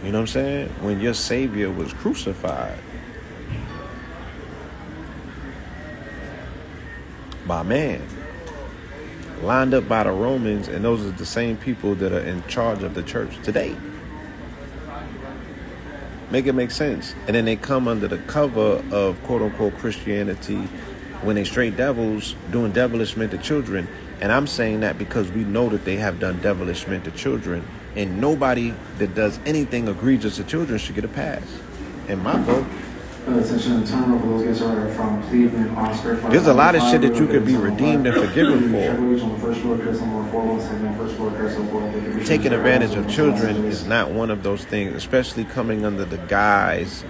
You know what I'm saying? When your Savior was crucified by man, lined up by the Romans, and those are the same people that are in charge of the church today. Make it make sense. And then they come under the cover of quote-unquote Christianity when they straight devils doing devilishment to children And I'm saying that because we know that they have done devilishment to children, and nobody that does anything egregious to children should get a pass. In my book, there's a lot of shit that you could be redeemed and forgiven for. Taking advantage of children is not one of those things, especially coming under the guise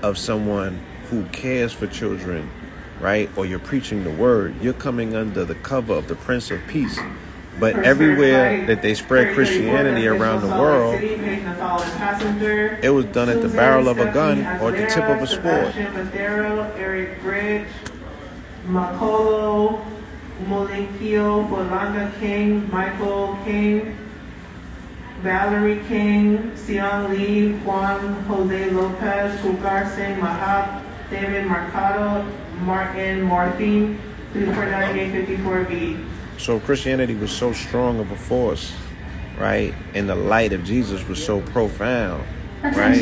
of someone who cares for children, right? Or you're preaching the word. You're coming under the cover of the Prince of Peace. But everywhere that they spread Christianity around the world, it was done at the barrel of a gun or the tip of a sword. Eric Bridge, Makolo, Molikio, Bolanda King, Michael King, Valerie King, Sion Lee, Juan Jose Lopez, Kugar Singh Mahab, David Mercado, Martin Morthy, 349-54B. So Christianity was so strong of a force, right? And the light of Jesus was so profound, right?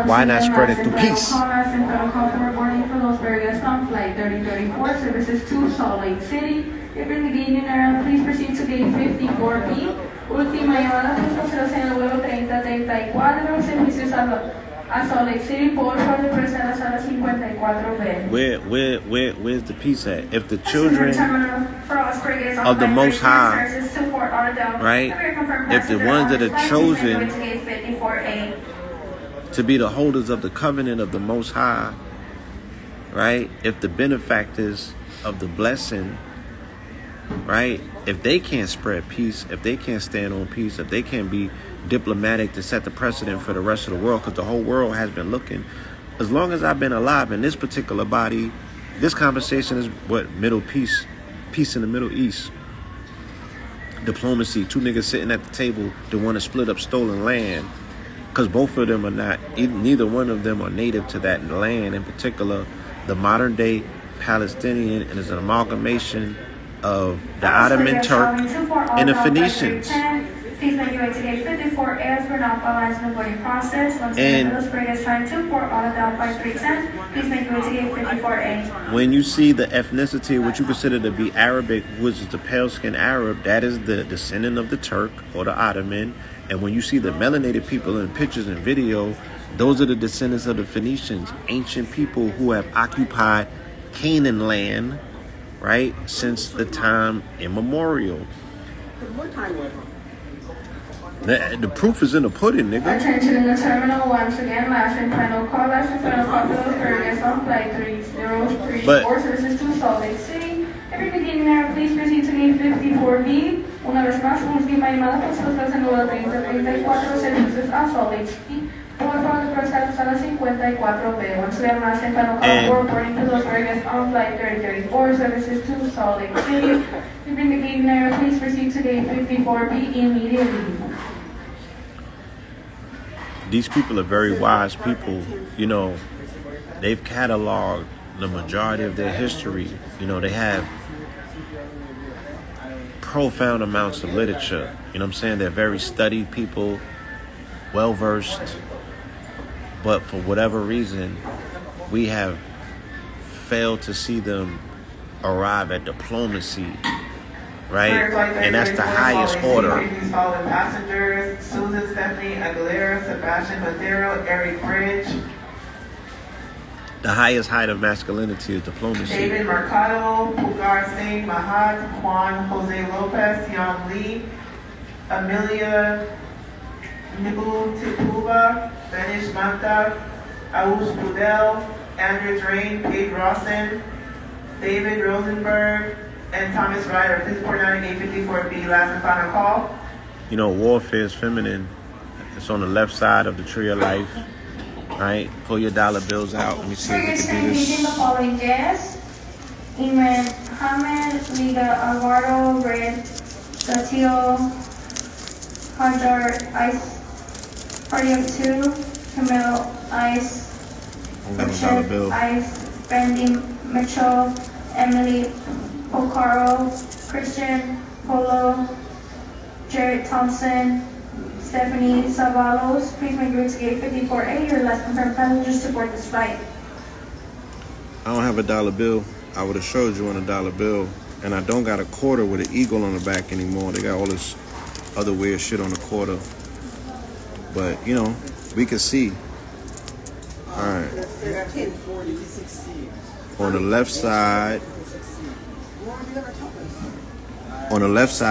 Why not spread it through peace? Boarding for Los Vegas on flight 3034, services to Salt Lake City. If in the gate area, please proceed to gate 54B. Última llamada, pasajeros en el vuelo 3034, servicios a Salt Lake City, por favor, presar a sala 54B. Where's the peace at? If the children of the Most High, right? If the ones that are chosen to be the holders of the covenant of the Most High, right? If the benefactors of the blessing, right? If they can't spread peace, if they can't stand on peace, if they can't be diplomatic to set the precedent for the rest of the world, because the whole world has been looking. As long as I've been alive in this particular body, this conversation is what? Middle peace. Peace in the Middle East. Diplomacy. Two niggas sitting at the table that want to split up stolen land, because both of them are not, neither one of them are native to that land. In particular, the modern day Palestinian, and is an amalgamation of the Ottoman Turk and the Phoenicians. Please make your way to gate 54 as we're not finalizing the boarding process. Once again, Los Vegas trying to port auto down by 310. Please make your way to gate 54A. When you see the ethnicity, what you consider to be Arabic, which is the pale-skinned Arab, that is the descendant of the Turk or the Ottoman. And when you see the melanated people in pictures and video, those are the descendants of the Phoenicians, ancient people who have occupied Canaan land, right, since the time immemorial. What time was it? The proof is in the pudding, nigga. Attention in the terminal once again. Last and final call for Los Vegas on flight 3034. Services to Salt Lake City. Every beginning there, please proceed to gate 54B. Una vez más, última llamada por sus en el 3034, servicios a Salt Lake City. Por favor, procesar a la 54B. Once again, last and final call for boarding to Los Vegas on flight 3034. Services to Salt Lake City. Every beginning there, please proceed to gate 54B immediately. These people are very wise people. You know, they've cataloged the majority of their history. You know, they have profound amounts of literature. You know what I'm saying? They're very studied people, well-versed. But for whatever reason, we have failed to see them arrive at diplomacy, right? And that's the highest order. Passengers, Susan Stephanie Aguilera, Sebastian Madero, Eric Bridge. The highest height of masculinity is diplomacy. David Mercado, Pugar Singh Mahad, Juan Jose Lopez, Sion Lee, Amelia Nibu Tipuba, Benish Manta, Aus Budel, Andrew Drain, Kate Rawson, David Rosenberg, and Thomas Ryder. Please report 9854B, last and final call. You know, warfare is feminine. It's on the left side of the tree of life, right? Pull your dollar bills out. Let me see if we can do this. The following guests: Iman Hamid, Liga Alvaro, Red, Gatio, Hajar, Ice, Party of Two, Camille, Ice, Richard, Ice, Brandy Mitchell, Emily Pocaro, Christian Polo, Jared Thompson, Stephanie Savalos. Please make your way to gate 54A. Your last confirmed passengers to board this flight. I don't have a dollar bill. I would have showed you on a dollar bill. And I don't got a quarter with an eagle on the back anymore. They got all this other weird shit on the quarter. But, you know, we can see. All right. On the left side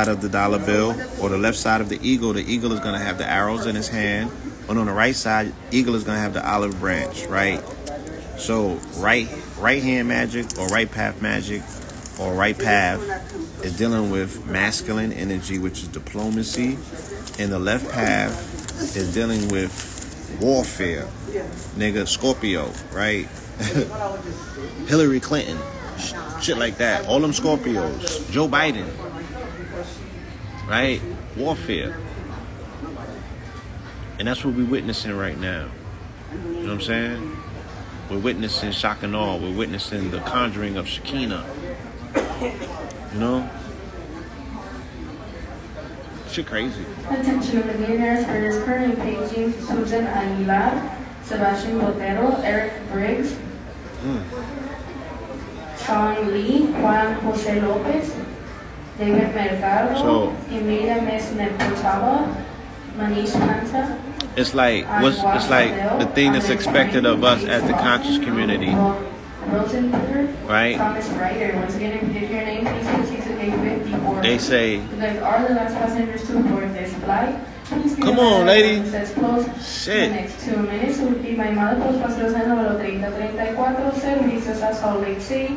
of the dollar bill, or the left side of the eagle is going to have the arrows in his hand. And on the right side, eagle is going to have the olive branch, right? So right hand magic or right path magic or right path is dealing with masculine energy, which is diplomacy. And the left path is dealing with warfare. Nigga, Scorpio, right? Hillary Clinton, shit like that. All them Scorpios. Joe Biden, right? Warfare. And that's what we're witnessing right now. You know what I'm saying? We're witnessing shock and awe. We're witnessing the conjuring of Shekinah. You know? Shit crazy. Attention millionaires for this current paging Susan Aguilar, Sebastian Botero, Eric Briggs, Sean Lee, Juan Jose Lopez, David Mercado, Emilia Mesnepotaba, Manish Panta. It's like the thing that's expected of us as the conscious community. Right? Thomas Ryder. Once again, if your name please proceed to gate 54. They say, you guys are the last passengers to board this flight. Come on, lady. Shit. The next 2 minutes will be my mother post pasajeros en número 3034, servicios a Salt Lake City.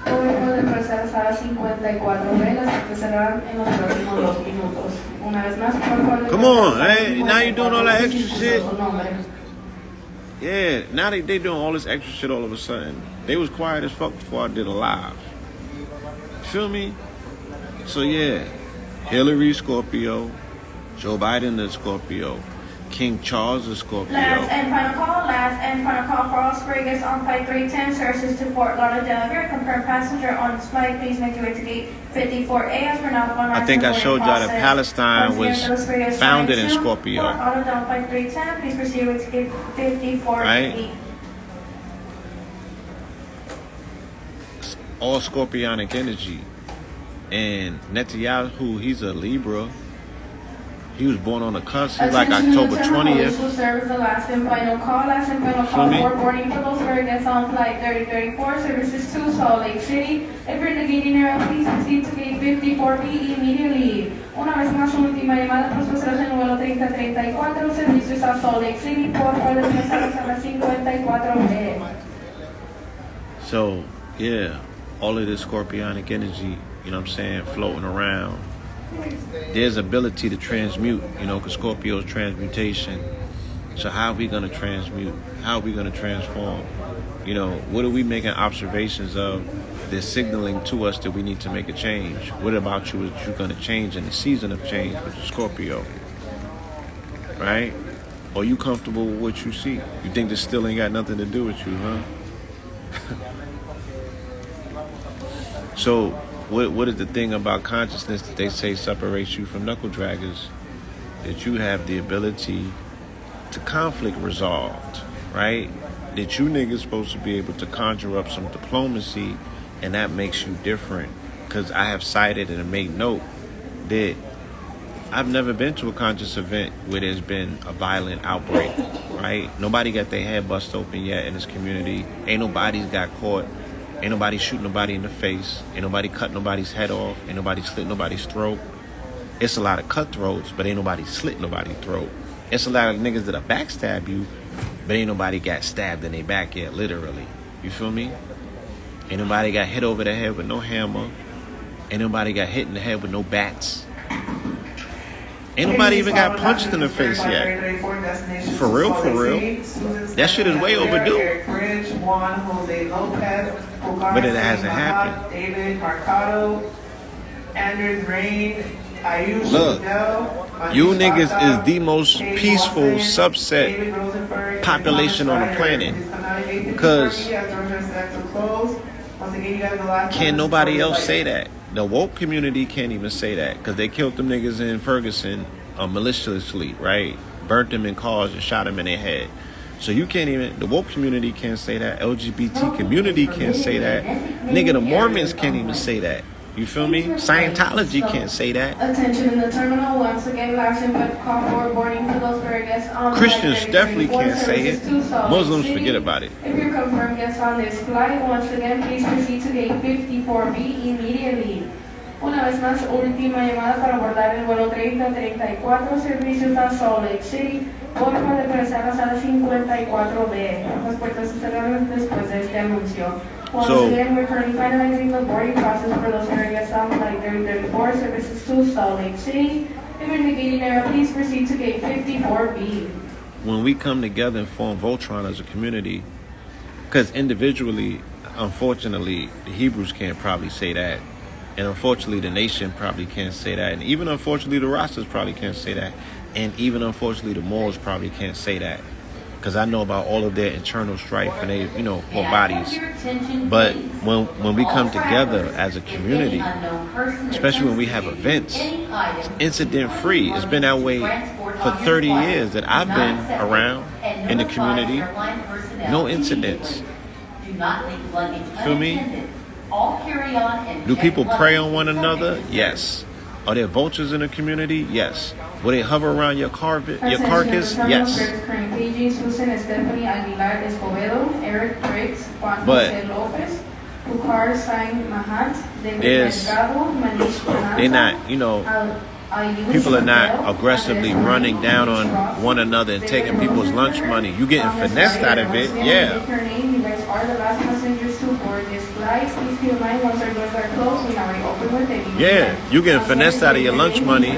Público de pasar a 54 velas que cerrarán en los próximos 2 minutos. Una vez más, por favor. Come on, hey, now you doing all that extra shit. Yeah, now they doing all this extra shit all of a sudden. They was quiet as fuck before I did a live. Feel me? So yeah, Hillary Scorpio, Joe Biden is Scorpio, King Charles is Scorpio. Last and final call for all Spriggers on flight 310, services to Fort Lauderdale. If you're a confirmed passenger on this flight, please make your way to gate 54A as we're now on our I think I showed y'all that Palestine was founded in Scorpio. Fort Lauderdale flight 310, please proceed with gate 54A. Right? All scorpionic energy. And Netanyahu, he's a Libra. He was born on the cusp. He's like October 20th. Will serve as the last and final call. For boarding for those guests on flight 3034, services to Salt Lake City. If you're in the gating area, please proceed to gate 54B immediately. Una vez más, última llamada para los pasajeros en vuelo 3034, servicios a Salt Lake City. Por favor, desplazarlos a las 54B. So, yeah, all of this scorpionic energy, you know what I'm saying, floating around. There's ability to transmute, you know, because Scorpio is transmutation. So how are we going to transmute? How are we going to transform? You know, what are we making observations of? They're signaling to us that we need to make a change. What about you is you're going to change in the season of change, which is Scorpio? Right? Are you comfortable with what you see? You think this still ain't got nothing to do with you, huh? So, what is the thing about consciousness that they say separates you from knuckle draggers? That you have the ability to conflict resolved, right? That you niggas supposed to be able to conjure up some diplomacy, and that makes you different. Because I have cited and made note that I've never been to a conscious event where there's been a violent outbreak, right? Nobody got their head bust open yet in this community. Ain't nobody's got caught. Ain't nobody shooting nobody in the face. Ain't nobody cut nobody's head off. Ain't nobody slit nobody's throat. It's a lot of cutthroats, but ain't nobody slit nobody's throat. It's a lot of niggas that'll backstab you, but ain't nobody got stabbed in their back yet, literally. You feel me? Ain't nobody got hit over the head with no hammer. Ain't nobody got hit in the head with no bats. Ain't nobody even got punched in the face yet. For real, for real. That shit is way overdue. But it hasn't happened. David Mercado, Anders Rain, Look, you niggas is the most peaceful subset population on the planet. Because can't nobody else say that. The woke community can't even say that because they killed them niggas in Ferguson maliciously, right? Burnt them in cars and shot them in their head. So you can't even, the woke community can't say that. LGBT community can't say that. Nigga, the Mormons can't even say that. You feel me? Scientology can't say that. Attention in the terminal. Once again, last input call for boarding for those for guests on Christians flight definitely 34 can't say it. services to Salt Lake Muslims City. forget about it. If you're confirmed guests on this flight, once again, please proceed to gate 54B immediately. Una vez más, última llamada para abordar el vuelo 3034, servicios a Salt Lake City. Por favor, regresar a la sala 54B. Las puertas se cerrarán después de este anuncio. Once again, we're currently finalizing the boarding process for those areas on flight 3034, services to Salt Lake City. If you're in the gating area, please proceed to gate 54B. When we come together and form Voltron as a community, because individually, unfortunately, the Hebrews can't probably say that. And unfortunately, the nation probably can't say that. And even unfortunately, the Rastas probably can't say that. And even unfortunately, the Moors probably can't say that. Because I know about all of their internal strife and they, you know, core bodies. But when we come together as a community, especially when we have events, it's incident free. It's been that way for 30 years that I've been around in the community. No incidents. Feel me? Do people prey on one another? Yes. Are there vultures in the community? Yes. Will they hover around your carcass? Yes. But they're not, you know, people are not aggressively running down on one another and taking people's lunch money. You getting finessed out of it, yeah. Yeah, you getting finessed out of your lunch money,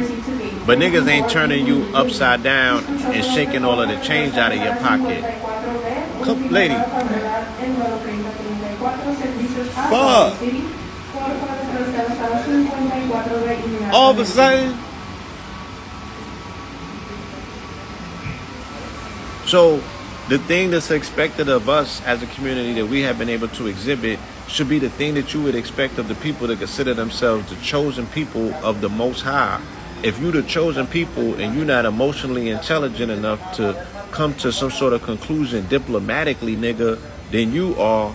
but niggas ain't turning you upside down and shaking all of the change out of your pocket. Come, lady. Fuck. All of a sudden. So the thing that's expected of us as a community that we have been able to exhibit should be the thing that you would expect of the people that consider themselves the chosen people of the Most High. If you're the chosen people and you're not emotionally intelligent enough to come to some sort of conclusion diplomatically, nigga, then you are,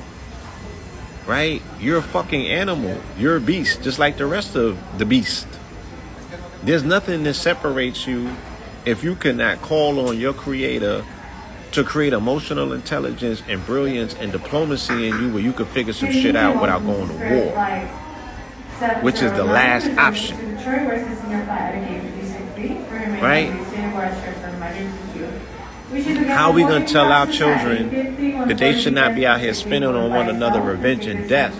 right? You're a fucking animal. You're a beast, just like the rest of the beast. There's nothing that separates you if you cannot call on your creator to create emotional intelligence and brilliance and diplomacy in you where you can figure some shit out without going to war, which is the last option. Right? How are we going to tell our children that they should not be out here spending on one another revenge and death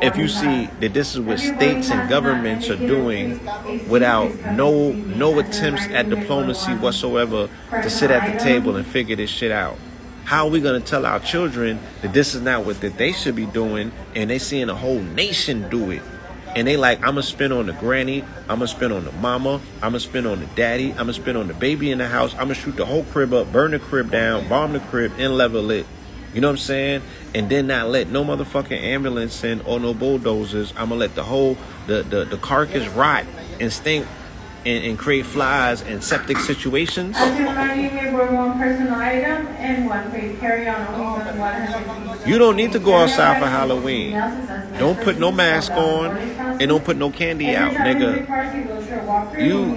if you see that this is what states and governments are doing without no attempts at diplomacy whatsoever to sit at the table and figure this shit out? How are we going to tell our children that this is not what that they should be doing and they seeing a whole nation do it? And they like, I'm going to spend on the granny, I'm going to spend on the mama, I'm going to spend on the daddy, I'm going to spend on the baby in the house, I'm going to shoot the whole crib up, burn the crib down, bomb the crib, and level it. You know what I'm saying? And then not let no motherfucking ambulance in or no bulldozers. I'm going to let the whole, the carcass rot and stink and create flies and septic situations. As a reminder, you may board one personal item and one paid carry-on only for 100 You don't need to go outside for Halloween. Don't put no mask on and don't put no candy out, nigga.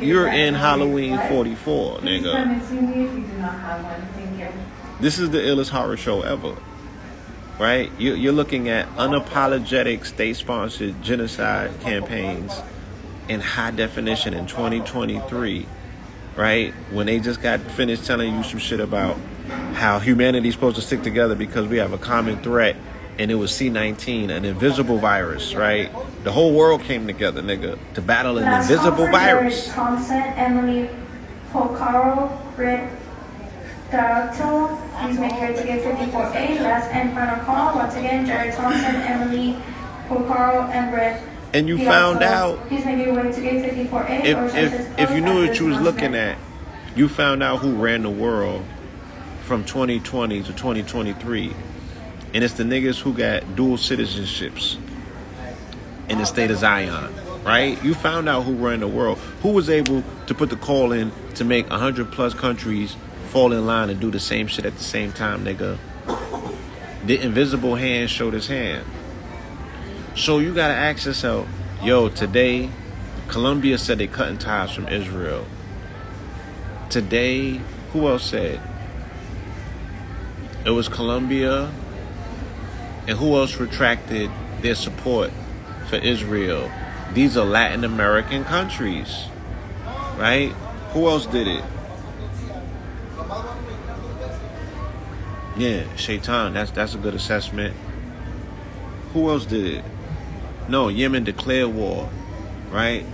You're in Halloween 44, nigga. This is the illest horror show ever, right? You're looking at unapologetic state-sponsored genocide campaigns in high definition in 2023, right? When they just got finished telling you some shit about how humanity's supposed to stick together because we have a common threat, and it was C-19, an invisible virus, right? The whole world came together, nigga, to battle an invisible virus. Thompson, Emily, Pocaro, Britt, Darato, please make your ticket 54A. Last and final call. Once again, Jared Thompson, Emily, Pocaro, and Britt. And you found out, please make your way to ticket 54A. If you knew what you was looking at, you found out who ran the world from 2020 to 2023. And it's the niggas who got dual citizenships in the state of Zion, right? You found out who ran the world. Who was able to put the call in to make 100 plus countries fall in line and do the same shit at the same time, nigga? The invisible hand showed his hand. So you gotta ask yourself, yo, today, Colombia said they cutting ties from Israel. Today, who else said? It was Colombia. And who else retracted their support for Israel? These are Latin American countries, right? Who else did it? Yeah, Shaitan. That's a good assessment. Who else did it? No, Yemen declared war, right?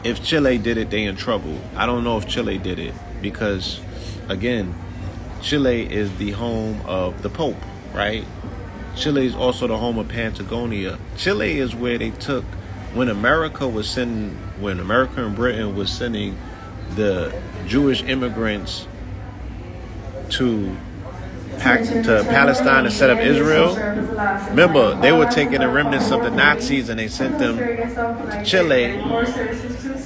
If Chile did it, they in trouble. I don't know if Chile did it because, again, Chile is the home of the Pope, right? Chile is also the home of Patagonia. Chile is where they took when America and Britain was sending the Jewish immigrants to Palestine instead of Israel. Remember, they were taking the remnants of the Nazis and they sent them to Chile,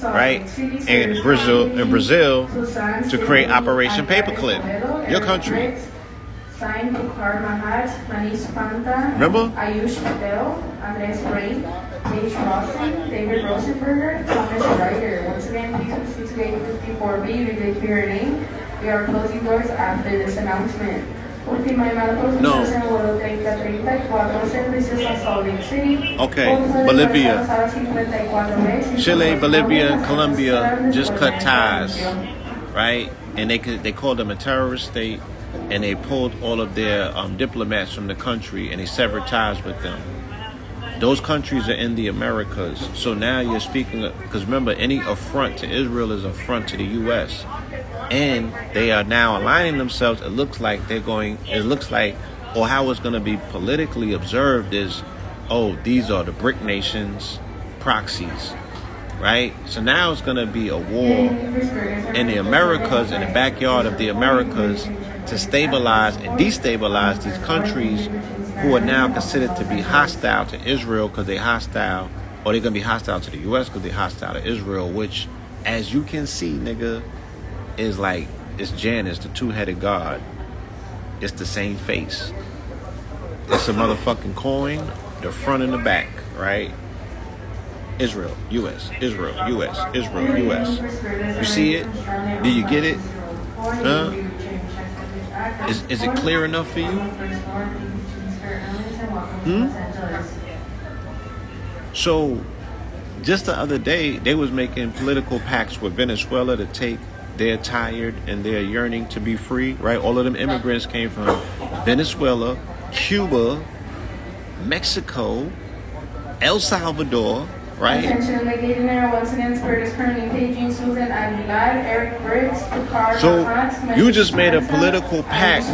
right, and Brazil to create Operation Paperclip. Your country. Remember? Ayush Patel, Andres Brain, Paige Rossi, David Rosenberger, Thomas Ryder. Once again, please proceed to gate 54B. We did hear your name. We are closing doors after this announcement. No. Okay, Bolivia. Chile, Bolivia, and Colombia just cut ties, right? And they called them a terrorist state, and they pulled all of their diplomats from the country, and they severed ties with them. Those countries are in the Americas. So now you're speaking, because remember, any affront to Israel is an affront to the U.S. And they are now aligning themselves. It looks like, or how it's going to be politically observed is, oh, these are the BRIC nations proxies, right? So now it's going to be a war in the Americas, in the backyard of the Americas, to stabilize and destabilize these countries who are now considered to be hostile to Israel because they're hostile, or they're going to be hostile to the U.S. because they're hostile to Israel, which, as you can see, nigga, is like, it's Janus, the two-headed god. It's the same face. It's a motherfucking coin, the front and the back, right? Israel, U.S., Israel, U.S., Israel, U.S. You see it? Do you get it? Huh? Is it clear enough for you? So, just the other day, they was making political pacts with Venezuela to take their tired and their yearning to be free, right? All of them immigrants came from Venezuela, Cuba, Mexico, El Salvador, right? So you just made a political pact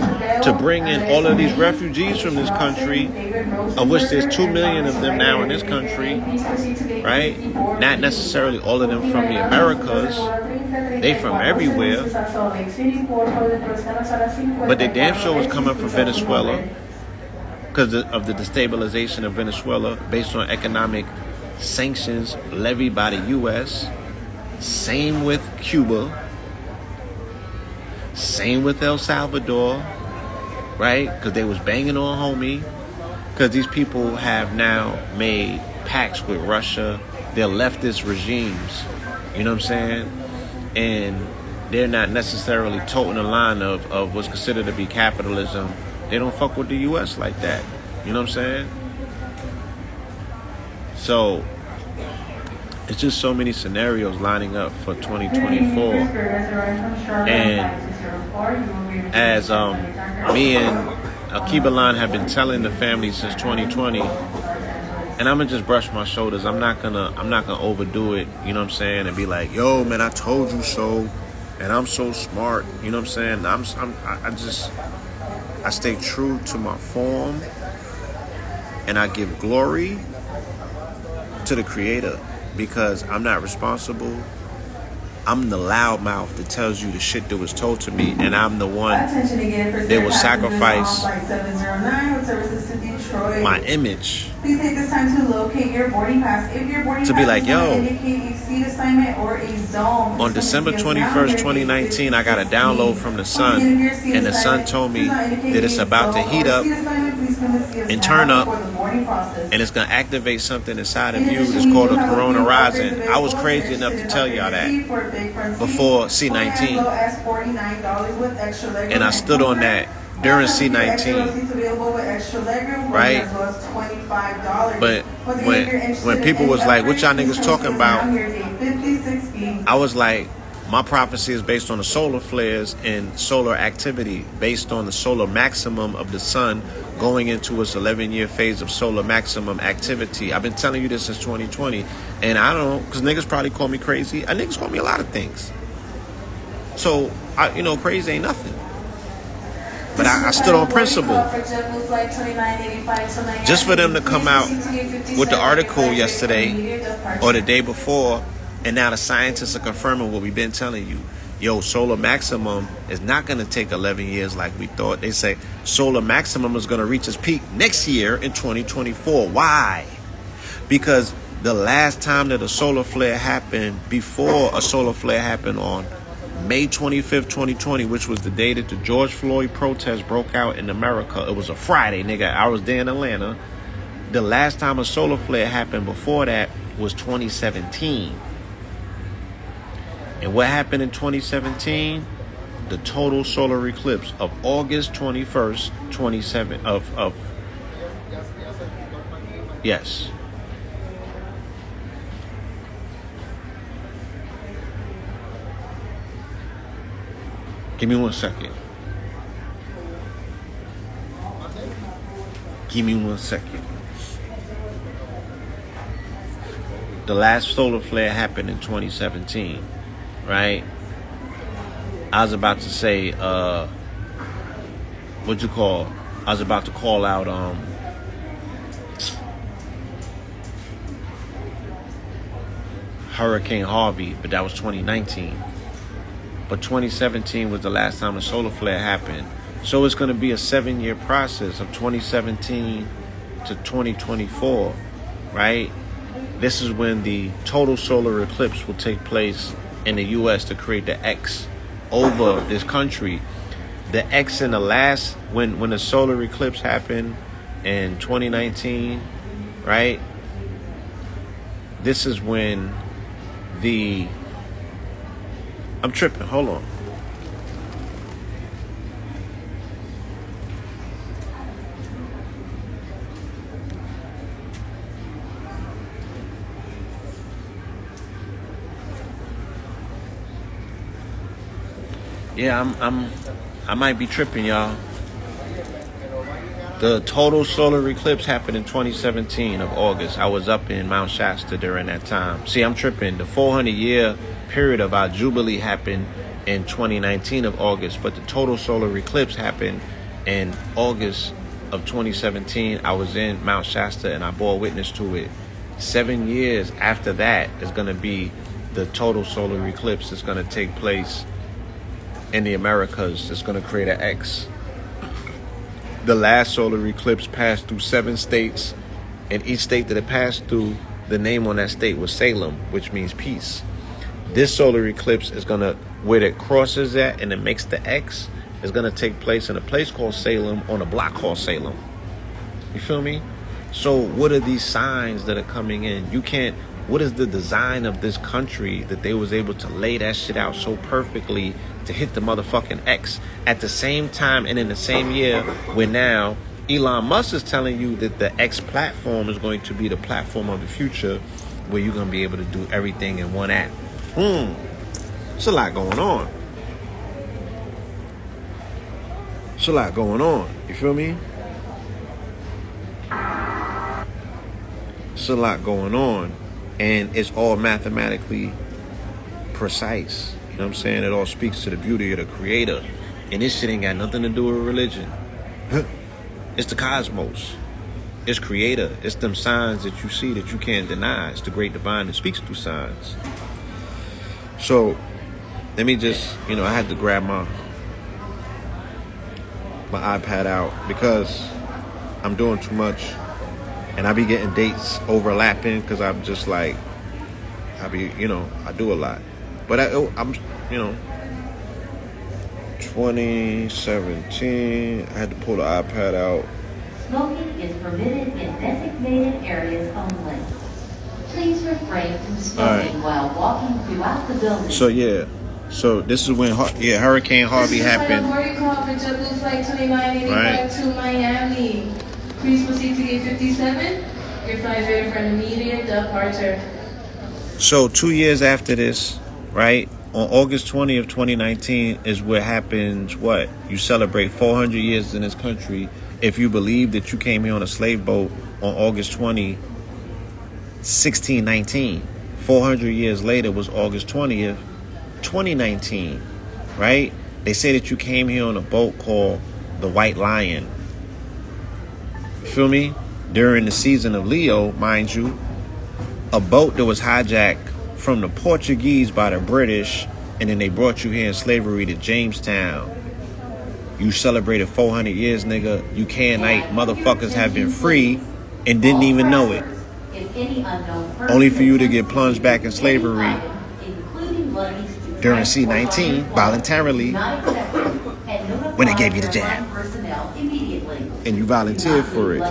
to bring in all of these refugees from this country, of which there's 2 million of them now in this country, right? Not necessarily all of them from the Americas. They from everywhere. But they damn sure was coming from Venezuela because of the destabilization of Venezuela based on economic sanctions levied by the U.S. Same with Cuba. Same with El Salvador, right? Because they was banging on homie. Because these people have now made pacts with Russia. They're leftist regimes. You know what I'm saying? And they're not necessarily toting the line of what's considered to be capitalism. They don't fuck with the U.S. like that. You know what I'm saying? So, it's just so many scenarios lining up for 2024. And as me and Akibalan have been telling the family since 2020, and I'm gonna just brush my shoulders. I'm not gonna overdo it, you know what I'm saying, and be like, yo, man, I told you so, and I'm so smart, you know what I'm saying? I stay true to my form, and I give glory to the Creator, because I'm not responsible. I'm the loudmouth that tells you the shit that was told to me, and I'm the one that will sacrifice my image Please take this time to locate your boarding pass. If your boarding to be like, yo, indicate a seat assignment or a zone. On December 21st, 2019, I got a download from the sun, and the sun told me that it's about to heat up and turn up boarding process. And it's going to activate something inside of you that's called a corona rising. I was crazy enough to tell y'all that before C19. And I stood on that during C19. Right? But when people was like, what y'all niggas talking about? I was like, my prophecy is based on the solar flares and solar activity, based on the solar maximum of the sun going into its 11-year phase of solar maximum activity. I've been telling you this since 2020, and I don't know, because niggas probably call me crazy. Niggas call me a lot of things. So, crazy ain't nothing. But I stood on principle. Just for them to come out with the article yesterday or the day before, and now the scientists are confirming what we've been telling you. Yo, solar maximum is not going to take 11 years like we thought. They say solar maximum is going to reach its peak next year in 2024. Why? Because the last time that a solar flare happened, before a solar flare happened on May 25th, 2020, which was the day that the George Floyd protest broke out in America. It was a Friday, nigga. I was there in Atlanta. The last time a solar flare happened before that was 2017. And what happened in 2017? The total solar eclipse of August 21st, 27 of yes. Give me 1 second. Give me 1 second. The last solar flare happened in 2017. Right? I was about to say, I was about to call out, Hurricane Harvey, but that was 2019. But 2017 was the last time a solar flare happened. So it's going to be a 7-year process of 2017 to 2024, right? This is when the total solar eclipse will take place in the U.S. to create the X over this country. The X in the last, when the solar eclipse happened in 2019, right? This is when I'm tripping, hold on. Yeah, I might be tripping, y'all. The total solar eclipse happened in 2017 of August. I was up in Mount Shasta during that time. See, I'm tripping. The 400-year period of our Jubilee happened in 2019 of August, but the total solar eclipse happened in August of 2017. I was in Mount Shasta and I bore witness to it. 7 years after that is going to be the total solar eclipse that's going to take place in the Americas. It's going to create an X. The last solar eclipse passed through 7 states, and each state that it passed through, the name on that state was Salem, which means peace. This solar eclipse is going to, where it crosses at and it makes the X, is going to take place in a place called Salem on a block called Salem. You feel me? So what are these signs that are coming in? What is the design of this country that they was able to lay that shit out so perfectly to hit the motherfucking X at the same time and in the same year where now Elon Musk is telling you that the X platform is going to be the platform of the future where you're going to be able to do everything in one app. It's a lot going on. It's a lot going on. You feel me? It's a lot going on. And it's all mathematically precise. You know what I'm saying? It all speaks to the beauty of the creator. And this shit ain't got nothing to do with religion. It's the cosmos. It's creator. It's them signs that you see that you can't deny. It's the great divine that speaks through signs. So, let me just, I had to grab my iPad out because I'm doing too much. And I be getting dates overlapping because I'm just like, I do a lot. But I'm 2017, I had to pull the iPad out. Smoking is permitted in designated areas only. Please refrain from smoking while walking throughout the building. So yeah, so this is when Hurricane Harvey happened. Boarding call for JetBlue Flight 2985 to Miami. Please proceed to gate 57. Your flight is ready for an immediate departure. So 2 years after this, right, on August 20th, 2019 is what happens. What? You celebrate 400 years in this country. If you believe that you came here on a slave boat on August 20, 1619, 400 years later was August 20th, 2019, right? They say that you came here on a boat called the White Lion. You feel me? During the season of Leo, mind you, a boat that was hijacked from the Portuguese by the British, and then they brought you here in slavery to Jamestown. You celebrated 400 years, nigga. You can't, motherfuckers have been free and didn't even know it. Only for you to get plunged back in slavery during C-19 voluntarily when they gave you the jab. And you volunteered for it.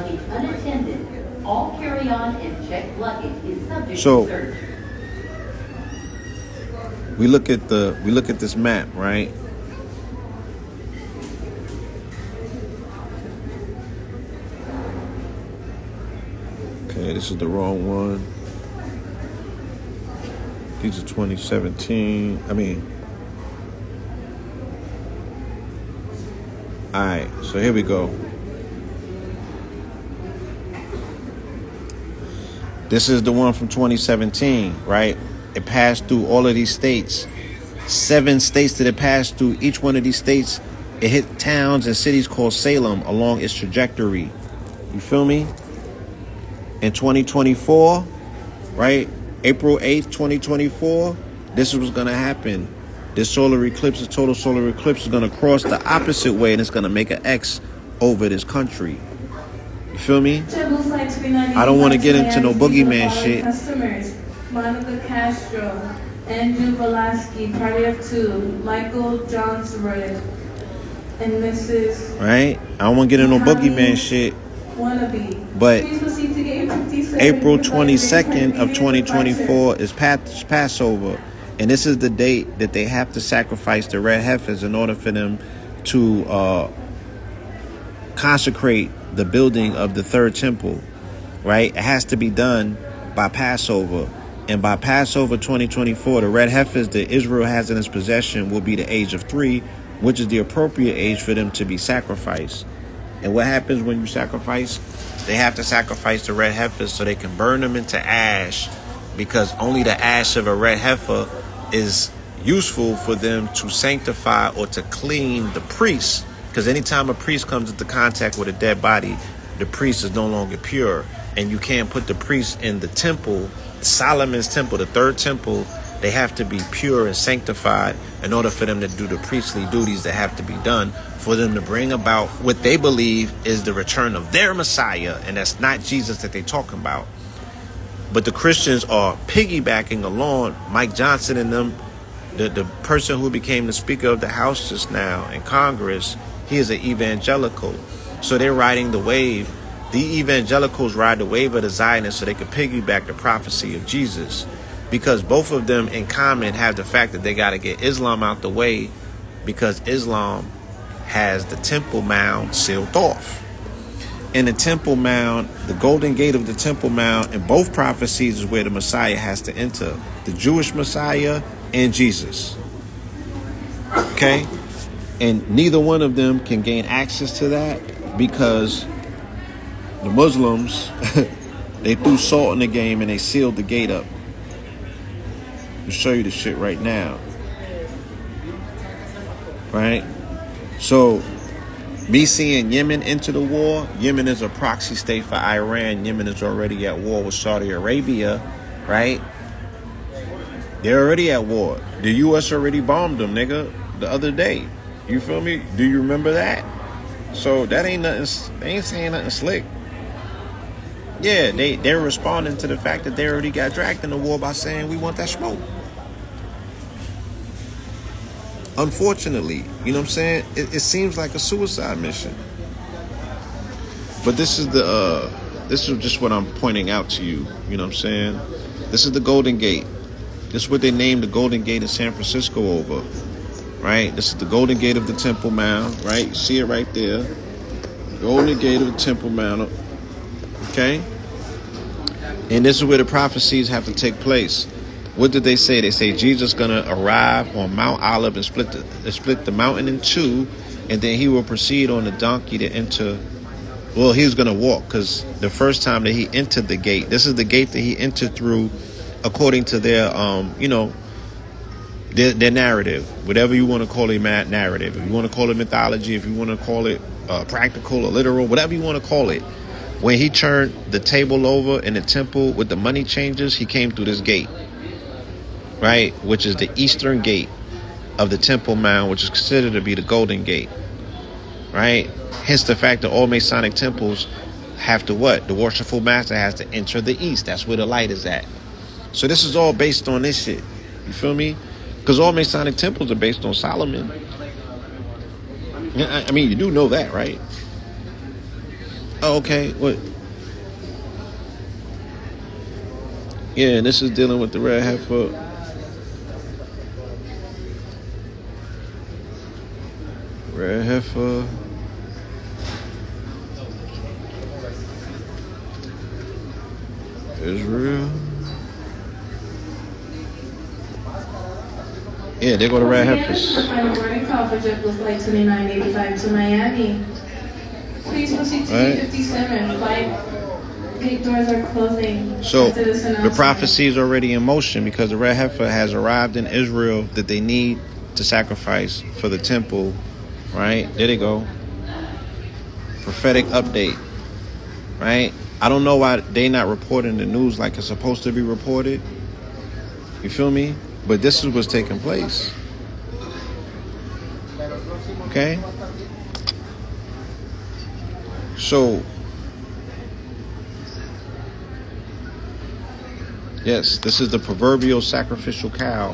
So we look at this map, right? Okay, this is the wrong one. These are 2017. Alright, so here we go. This is the one from 2017, right? It passed through all of these states. 7 states that it passed through. Each one of these states, it hit towns and cities called Salem along its trajectory. You feel me? In 2024, right? April 8th, 2024, this is what's going to happen. This solar eclipse, this total solar eclipse, is going to cross the opposite way, and it's going to make an X over this country. You feel me? I don't want to get into no boogeyman shit. Customers: Monica Castro, Andrew Velasquez, party of 2, Michael Johnsworth, and Mrs. Right? I don't want to get into no boogeyman shit. But April 22nd of 2024 is Passover. And this is the date that they have to sacrifice the red heifers in order for them to consecrate the building of the third temple, right? It has to be done by Passover. And by Passover 2024, the red heifers that Israel has in its possession will be the age of 3, which is the appropriate age for them to be sacrificed. And what happens when you sacrifice? They have to sacrifice the red heifers so they can burn them into ash, because only the ash of a red heifer is useful for them to sanctify or to clean the priest. Because anytime a priest comes into contact with a dead body, the priest is no longer pure. And you can't put the priest in the temple, Solomon's temple, the third temple. They have to be pure and sanctified in order for them to do the priestly duties that have to be done, for them to bring about what they believe is the return of their Messiah. And that's not Jesus that they're talking about. But the Christians are piggybacking along. Mike Johnson and them, the person who became the Speaker of the House just now in Congress, he is an evangelical. So they're riding the wave. The evangelicals ride the wave of the Zionists so they can piggyback the prophecy of Jesus. Because both of them in common have the fact that they got to get Islam out the way, because Islam has the Temple Mount sealed off. In the Temple Mount, the Golden Gate of the Temple Mount, in both prophecies is where the Messiah has to enter. The Jewish Messiah and Jesus. Okay? And neither one of them can gain access to that, because the Muslims, they threw salt in the game and they sealed the gate up. I'll show you the shit right now. Right? So, me seeing Yemen enter the war, Yemen is a proxy state for Iran. Yemen is already at war with Saudi Arabia, right? They're already at war. The U.S. already bombed them, nigga, the other day. You feel me? Do you remember that? So that ain't nothing, they ain't saying nothing slick. Yeah, they're responding to the fact that they already got dragged in the war by saying we want that smoke. Unfortunately, you know what I'm saying? It seems like a suicide mission. But this is just what I'm pointing out to you. You know what I'm saying? This is the Golden Gate. This is what they named the Golden Gate in San Francisco over. Right? This is the Golden Gate of the Temple Mount. Right? You see it right there. Golden Gate of the Temple Mount. Okay? And this is where the prophecies have to take place. What did they say? They say Jesus is going to arrive on Mount Olive and split the mountain in two, and then he will proceed on the donkey to enter. Well, he was going to walk, because the first time that he entered the gate, this is the gate that he entered through according to their, their narrative, whatever you want to call it, narrative. If you want to call it mythology, if you want to call it practical or literal, whatever you want to call it. When he turned the table over in the temple with the money changers, he came through this gate, right? Which is the eastern gate of the Temple Mount, which is considered to be the Golden Gate, right? Hence the fact that all Masonic temples have to what? The worshipful master has to enter the east. That's where the light is at. So this is all based on this shit. You feel me? Because all Masonic temples are based on Solomon. I mean, you do know that, right? Oh, okay. What? Yeah, and this is dealing with the red heifer. Red heifer. Israel. Yeah, they go to red heifers. Final boarding call for JetBlue Flight 2985 to Miami. Please proceed to Right. 57. Flight gate doors are closing. So after this the announcement. prophecy is already in motion, because the red heifer has arrived in Israel that they need to sacrifice for the temple. Right? There they go. Prophetic update. Right? I don't know why they not reporting the news like it's supposed to be reported. You feel me? But this is what's taking place. Okay? So, yes, this is the proverbial sacrificial cow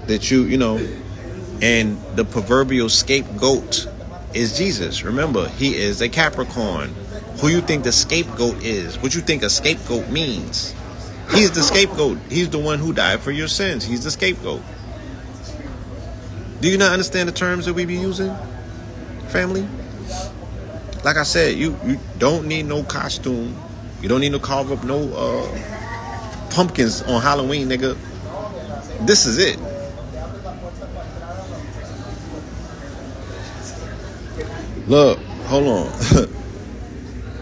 that you know, and the proverbial scapegoat is Jesus. Remember, he is a Capricorn. Who you think the scapegoat is? What you think a scapegoat means? He's the scapegoat. He's the one who died for your sins. He's the scapegoat. Do you not understand the terms that we be using, family? Like I said, you don't need no costume. You don't need to carve up no pumpkins on Halloween, nigga. This is it. Look, hold on.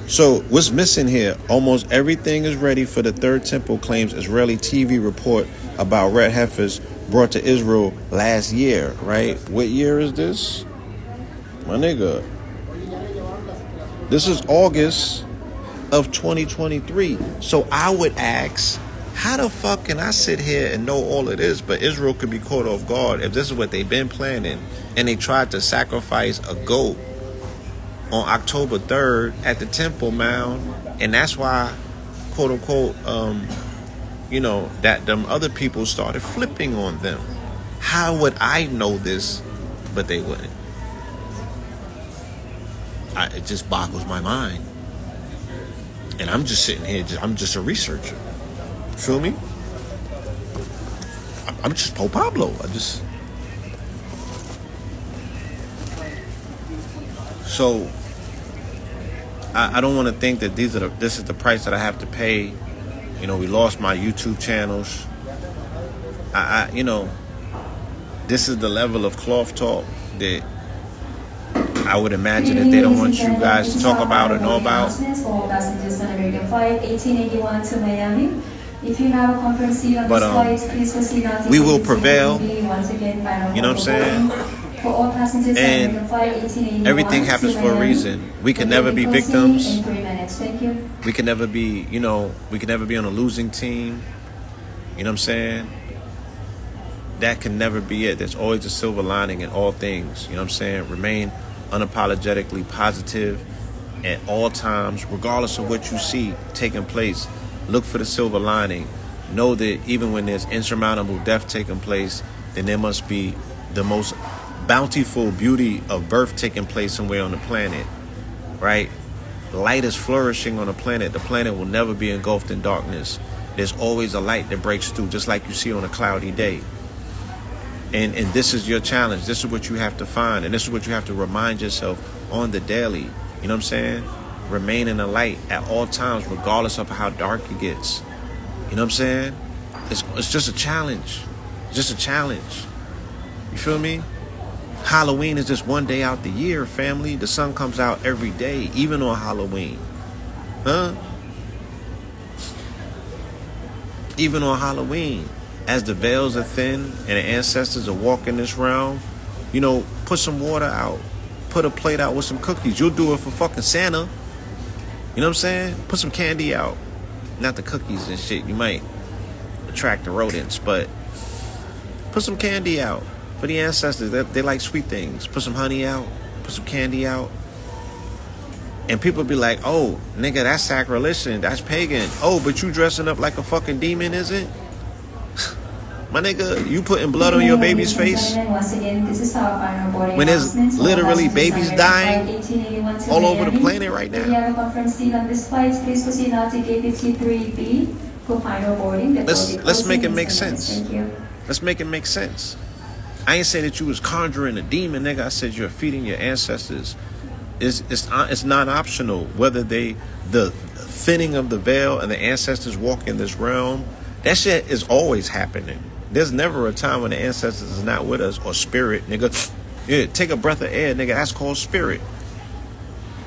So what's missing here? Almost everything is ready for the third temple, claims Israeli TV report about red heifers brought to Israel last year, right? What year is this? My nigga. This is August of 2023. So I would ask, how the fuck can I sit here and know all of this, but Israel could be caught off guard if this is what they've been planning, and they tried to sacrifice a goat on October 3rd at the Temple Mount, and that's why, quote unquote, that them other people started flipping on them. How would I know this, but they wouldn't? It just boggles my mind. And I'm just sitting here, I'm just a researcher. Feel me? I'm just Pope Pablo. So I don't want to think that this is the price that I have to pay. You know, we lost my YouTube channels. This is the level of cloth talk that I would imagine that they don't want you guys to talk about or know about. For passengers on American flight 1881 to Miami. If you have a confirmed seat on this flight, please proceed now to we will prevail. Once again, final you know what I'm saying? For all passengers and on American flight 1881 everything happens to for a Miami. reason. We can never be Closing victims. in 3 minutes. Thank you. We can never be, we can never be on a losing team. You know what I'm saying? That can never be it. There's always a silver lining in all things. You know what I'm saying? Remain unapologetically positive at all times, regardless of what you see taking place. Look for the silver lining. Know that even when there's insurmountable death taking place, then there must be the most bountiful beauty of birth taking place somewhere on the planet, right? light is flourishing on the planet will never be engulfed in darkness. There's always a light that breaks through, just like you see on a cloudy day. And this is your challenge. This is what you have to find. And this is what you have to remind yourself on the daily. You know what I'm saying? Remain in the light at all times, regardless of how dark it gets. You know what I'm saying? It's just a challenge. Just a challenge. You feel me? Halloween is just one day out the year, family. The sun comes out every day, even on Halloween. Huh? Even on Halloween. As the veils are thin and the ancestors are walking this realm, you know, put some water out. Put a plate out with some cookies. You'll do it for fucking Santa. You know what I'm saying? Put some candy out. Not the cookies and shit. You might attract the rodents, but put some candy out for the ancestors. They like sweet things. Put some honey out. Put some candy out. And people be like, oh, nigga, that's sacrilegious. That's pagan. Oh, but you dressing up like a fucking demon, is it? My nigga, you putting blood on your baby's face when there's literally babies dying all over the planet right now. Let's make it make sense. Let's make it make sense. I ain't say that you was conjuring a demon, nigga. I said you're feeding your ancestors. It's non-optional whether the thinning of the veil and the ancestors walk in this realm. That shit is always happening. There's never a time when the ancestors is not with us or spirit, nigga. Yeah, take a breath of air, nigga. That's called spirit.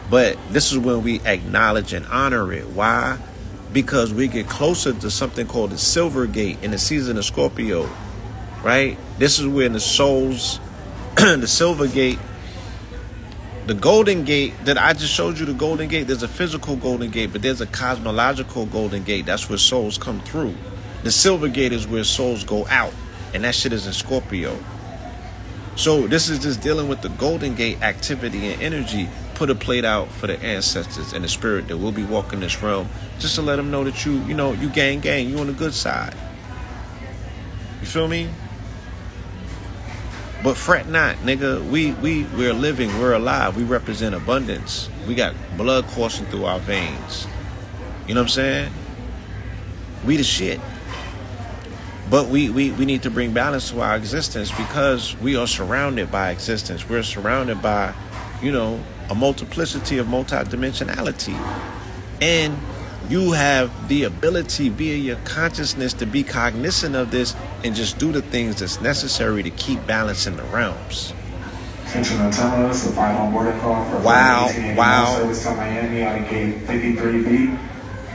But this is when we acknowledge and honor it. Why? Because we get closer to something called the Silver Gate in the season of Scorpio, right? This is when the souls, the Silver Gate, the Golden Gate that I just showed you, the Golden Gate, there's a physical Golden Gate, but there's a cosmological Golden Gate. That's where souls come through. The Silver Gate is where souls go out, and that shit is in Scorpio. So this is just dealing with the Golden Gate activity and energy. Put a plate out for the ancestors and the spirit that will be walking this realm, just to let them know that you gang, you on the good side. You feel me? But fret not, nigga. We're living, we're alive. We represent abundance. We got blood coursing through our veins. You know what I'm saying? We the shit. But we need to bring balance to our existence because we are surrounded by existence. We're surrounded by, a multiplicity of multidimensionality. And you have the ability via your consciousness to be cognizant of this and just do the things that's necessary to keep balance in the realms. Central the final boarding call for wow. service to Miami out of gate 53B.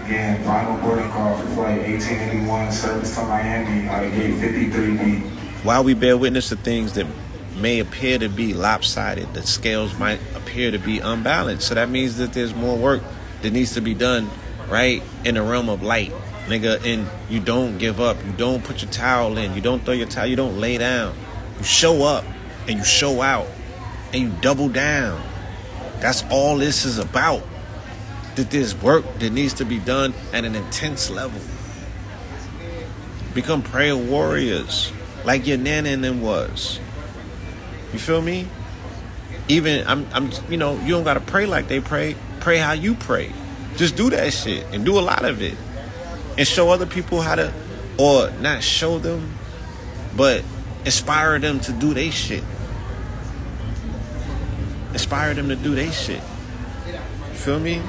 Again, final boarding call for flight 1881, service to Miami out of gate 53B. While we bear witness to things that may appear to be lopsided, the scales might appear to be unbalanced. So that means that there's more work that needs to be done, right, in the realm of light, nigga. And you don't give up. You don't put your towel in. You don't throw your towel. You don't lay down. You show up and you show out and you double down. That's all this is about. That there's work that needs to be done at an intense level. Become prayer warriors like your nana and them was. You feel me? Even you don't gotta pray like they pray. Pray how you pray. Just do that shit and do a lot of it, and show other people how to, or not show them, but inspire them to do their shit. Inspire them to do their shit. You feel me?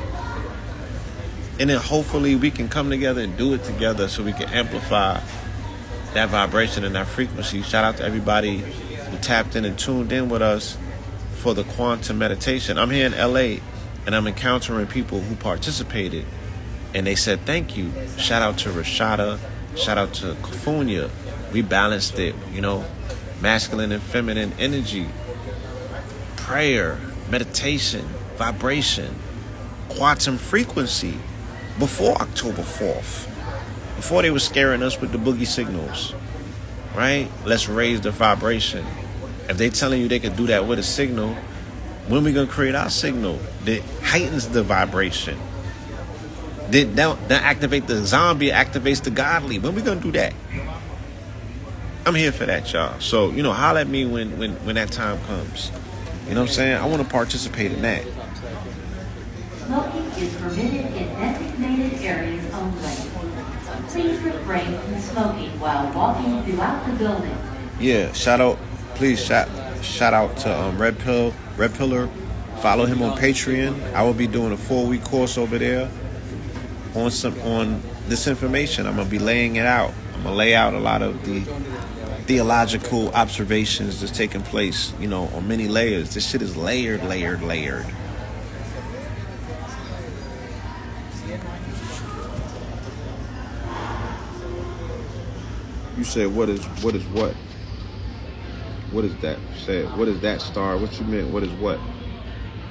And then hopefully we can come together and do it together so we can amplify that vibration and that frequency. Shout out to everybody who tapped in and tuned in with us for the quantum meditation. I'm here in LA and I'm encountering people who participated and they said thank you. Shout out to Rashada. Shout out to Kafunya. We balanced it, masculine and feminine energy, prayer, meditation, vibration, quantum frequency. Before October 4th, before they were scaring us with the boogie signals, right? Let's raise the vibration. If they telling you they could do that with a signal, when we gonna create our signal that heightens the vibration? That don't activate the zombie, activates the godly. When we gonna do that? I'm here for that, y'all. So, holler at me when that time comes. You know what I'm saying? I want to participate in that. is permitted in designated areas only. Please refrain from smoking while walking throughout the building. Yeah, shout out to Red Pillar. Follow him on Patreon. I will be doing a 4-week course over there on this information. I'm gonna be laying it out. I'm gonna lay out a lot of the theological observations that's taking place, on many layers. This shit is layered. You said what is what? What is that? Say what is that, Star? What you meant? What is what?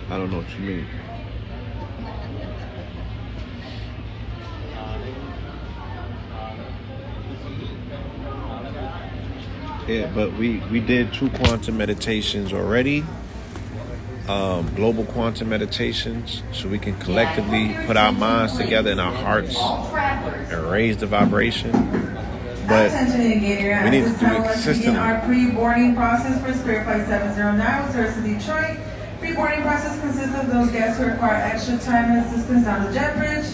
I don't know what you mean. Yeah, but we did 2 quantum meditations already. Global quantum meditations, so we can collectively put our minds together and our hearts and raise the vibration. But we need to do it consistently. Our pre-boarding process for Spirit Flight 709 with service to Detroit. Pre-boarding process consists of those guests who require extra time and assistance down the jet bridge.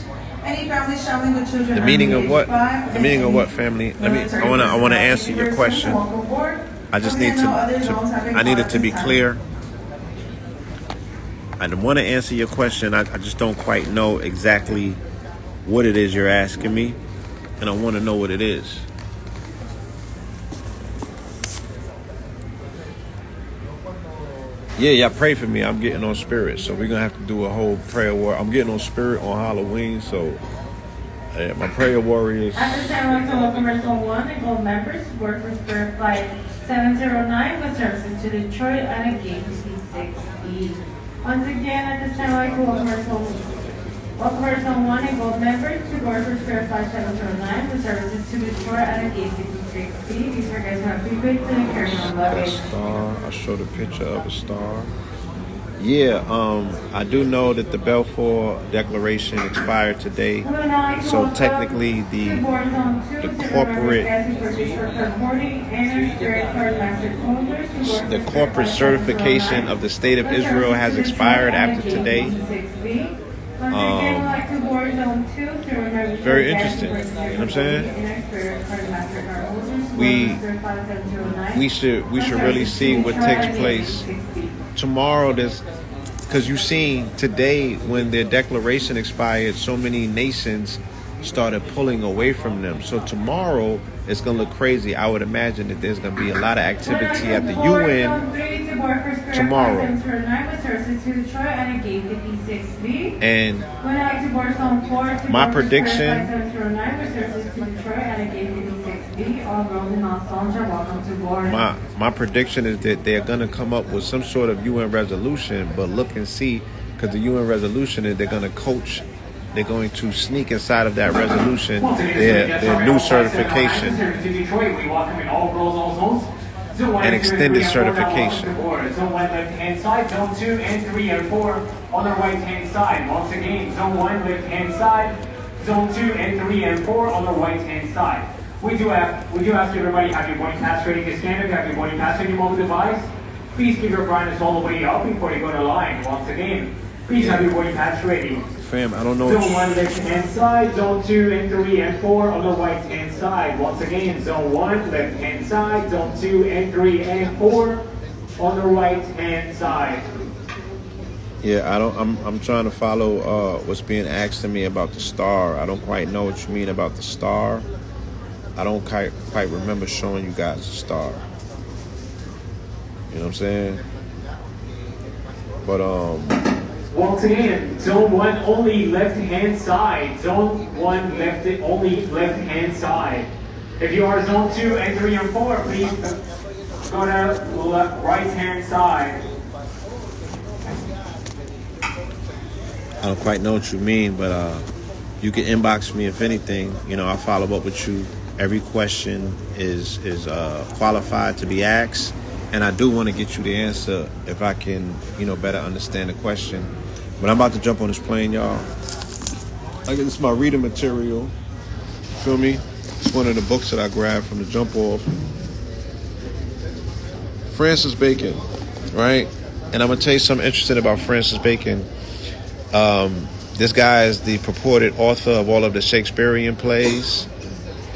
Any families traveling with children. The meaning of what? The meaning of what, family? I want to answer your question. I just need I need it to be clear. I want to answer your question. I just don't quite know exactly what it is you're asking me, and I want to know what it is. Yeah, pray for me. I'm getting on Spirit, so we're gonna have to do a whole prayer war. I'm getting on Spirit on Halloween, so my prayer warriors. At this time, I'd like to welcome our Zone 1 and Gold members who work for Spirit Flight 709 with services to Detroit and a gate P6B. Once again, at this time, I'd like to welcome our Zone 1 and Gold members who work for Spirit Flight 709 with services to Detroit and a gate P6B. These are guys who have prepaid and carry on luggage. Star. I showed a picture of a star. Yeah, I do know that the Balfour Declaration expired today. So technically the corporate certification of the State of Israel has expired after today. Very interesting. You know what I'm saying? We should really see what takes place tomorrow. Because you seen today when their declaration expired, so many nations started pulling away from them. So tomorrow it's gonna look crazy. I would imagine that there's gonna be a lot of activity at the UN tomorrow. And my prediction, my prediction is that they're gonna come up with some sort of UN resolution, but look and see, because the UN resolution is they're gonna coach. They're going to sneak inside of that resolution their new certification and extended certification. Zone 1 left-hand side, Zone 2 and 3 and 4 on the right-hand side. Once again, Zone 1 left-hand side, Zone 2 and 3 and 4 on the right-hand side. We do ask everybody, have your boarding pass ready to scan? If you have your boarding pass on your mobile device, please keep your brightness all the way up before you go to line. Once again, please have your boarding pass ready. Fam, I don't know. Zone 1 left-hand side, Zone 2 and 3 and 4 on the right-hand side. Once again, Zone 1 left-hand side, Zone 2 and 3 and 4 on the right-hand side. Yeah, I'm trying to follow what's being asked of me about the star. I don't quite know what you mean about the star. I don't quite remember showing you guys the star. You know what I'm saying? But once again, Zone 1 only left-hand side. Zone 1 only left-hand side. If you are Zone 2 and 3 and 4, please go to right-hand side. I don't quite know what you mean, but you can inbox me if anything. I'll follow up with you. Every question is qualified to be asked, and I do want to get you the answer if I can, better understand the question. But I'm about to jump on this plane, y'all. This is my reading material. Feel me? It's one of the books that I grabbed from the jump off. Francis Bacon, right? And I'm gonna tell you something interesting about Francis Bacon. This guy is the purported author of all of the Shakespearean plays.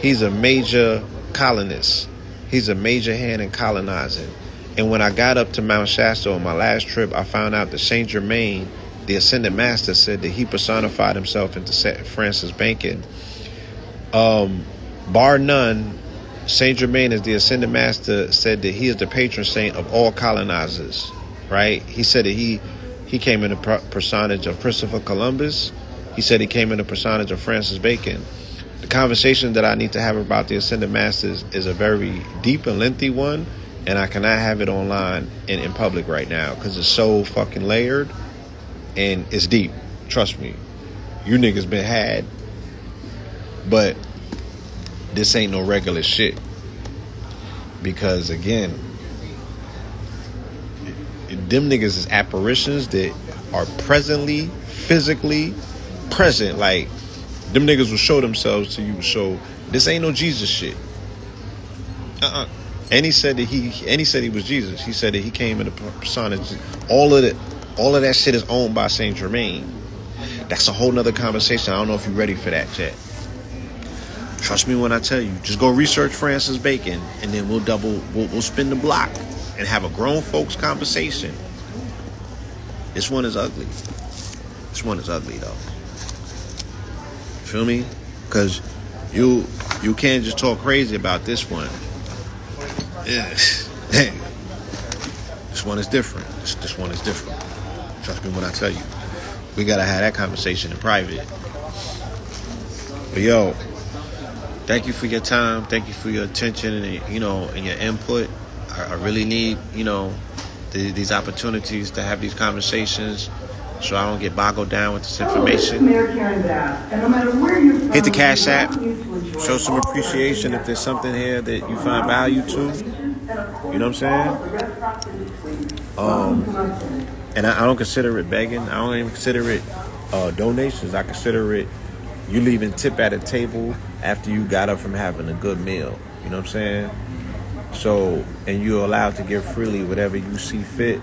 He's a major colonist. He's a major hand in colonizing. And when I got up to Mount Shasta on my last trip, I found out that Saint Germain, the Ascended Master, said that he personified himself into Francis Bacon. Bar none, Saint Germain, as the Ascended Master, said that he is the patron saint of all colonizers. Right? He said that he came in the personage of Christopher Columbus. He said he came in the personage of Francis Bacon. The conversation that I need to have about the Ascended Masters is a very deep and lengthy one, and I cannot have it online and in public right now because it's so fucking layered and it's deep. Trust me. You niggas been had, but this ain't no regular shit. Because again, them niggas is apparitions that are presently, physically present. Like, them niggas will show themselves to you. So this ain't no Jesus shit. And he said that he was Jesus. He said that he came in the persona. All of that shit is owned by Saint Germain. That's a whole nother conversation. I don't know if you're ready for that yet. Trust me when I tell you. Just go research Francis Bacon, and then we'll spin the block and have a grown folks conversation. This one is ugly. This one is ugly though. Feel me? Because you can't just talk crazy about this one. This one is different. This one is different. Trust me when I tell you. We gotta have that conversation in private. But yo, thank you for your time. Thank you for your attention and and your input. I really need these opportunities to have these conversations, so I don't get boggled down with this information. Hit the Cash App. Show some appreciation if there's something here that you find value to. You know what I'm saying? And I don't consider it begging. I don't even consider it donations. I consider it you leaving tip at a table after you got up from having a good meal. You know what I'm saying? So, and you're allowed to give freely whatever you see fit.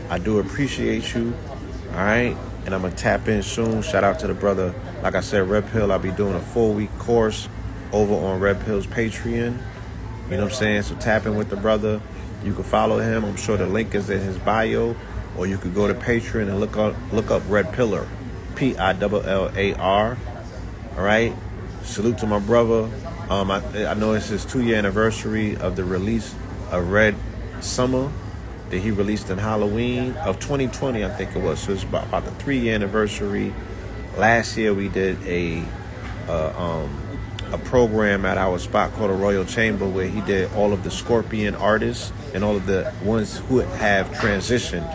I do appreciate you. All right? And I'm going to tap in soon. Shout out to the brother. Like I said, Red Pill, I'll be doing a 4-week course over on Red Pill's Patreon. You know what I'm saying? So tap in with the brother. You can follow him. I'm sure the link is in his bio. Or you could go to Patreon and look up Red Pillar. Pillar. All right? Salute to my brother. I know it's his 2-year anniversary of the release of Red Summer that he released in Halloween of 2020, I think it was. So it's about the 3-year anniversary. Last year we did a program at our spot called the Royal Chamber where he did all of the Scorpion artists and all of the ones who have transitioned,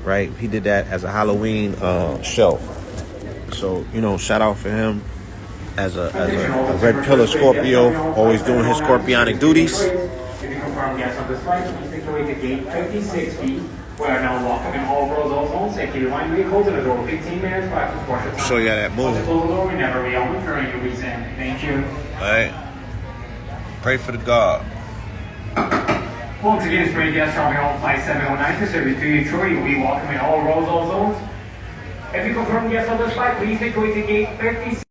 right? He did that as a Halloween show. So, shout out for him. As a Red Pillar Scorpio, always doing his scorpionic duties. If you confirm yes on this flight, please make your way to gate 56B. We are now welcoming all rows, all zones. Thank you. Remind me to close the door 15 minutes prior to departure time. Show you that move. Close the door, we never reopen during your reason. Thank you. Alright. Pray for the God. Once again, spring guests traveling on flight 709 to service to Detroit. You'll be welcoming all rows, all zones. If you confirm yes on this flight, please make your way to gate 56.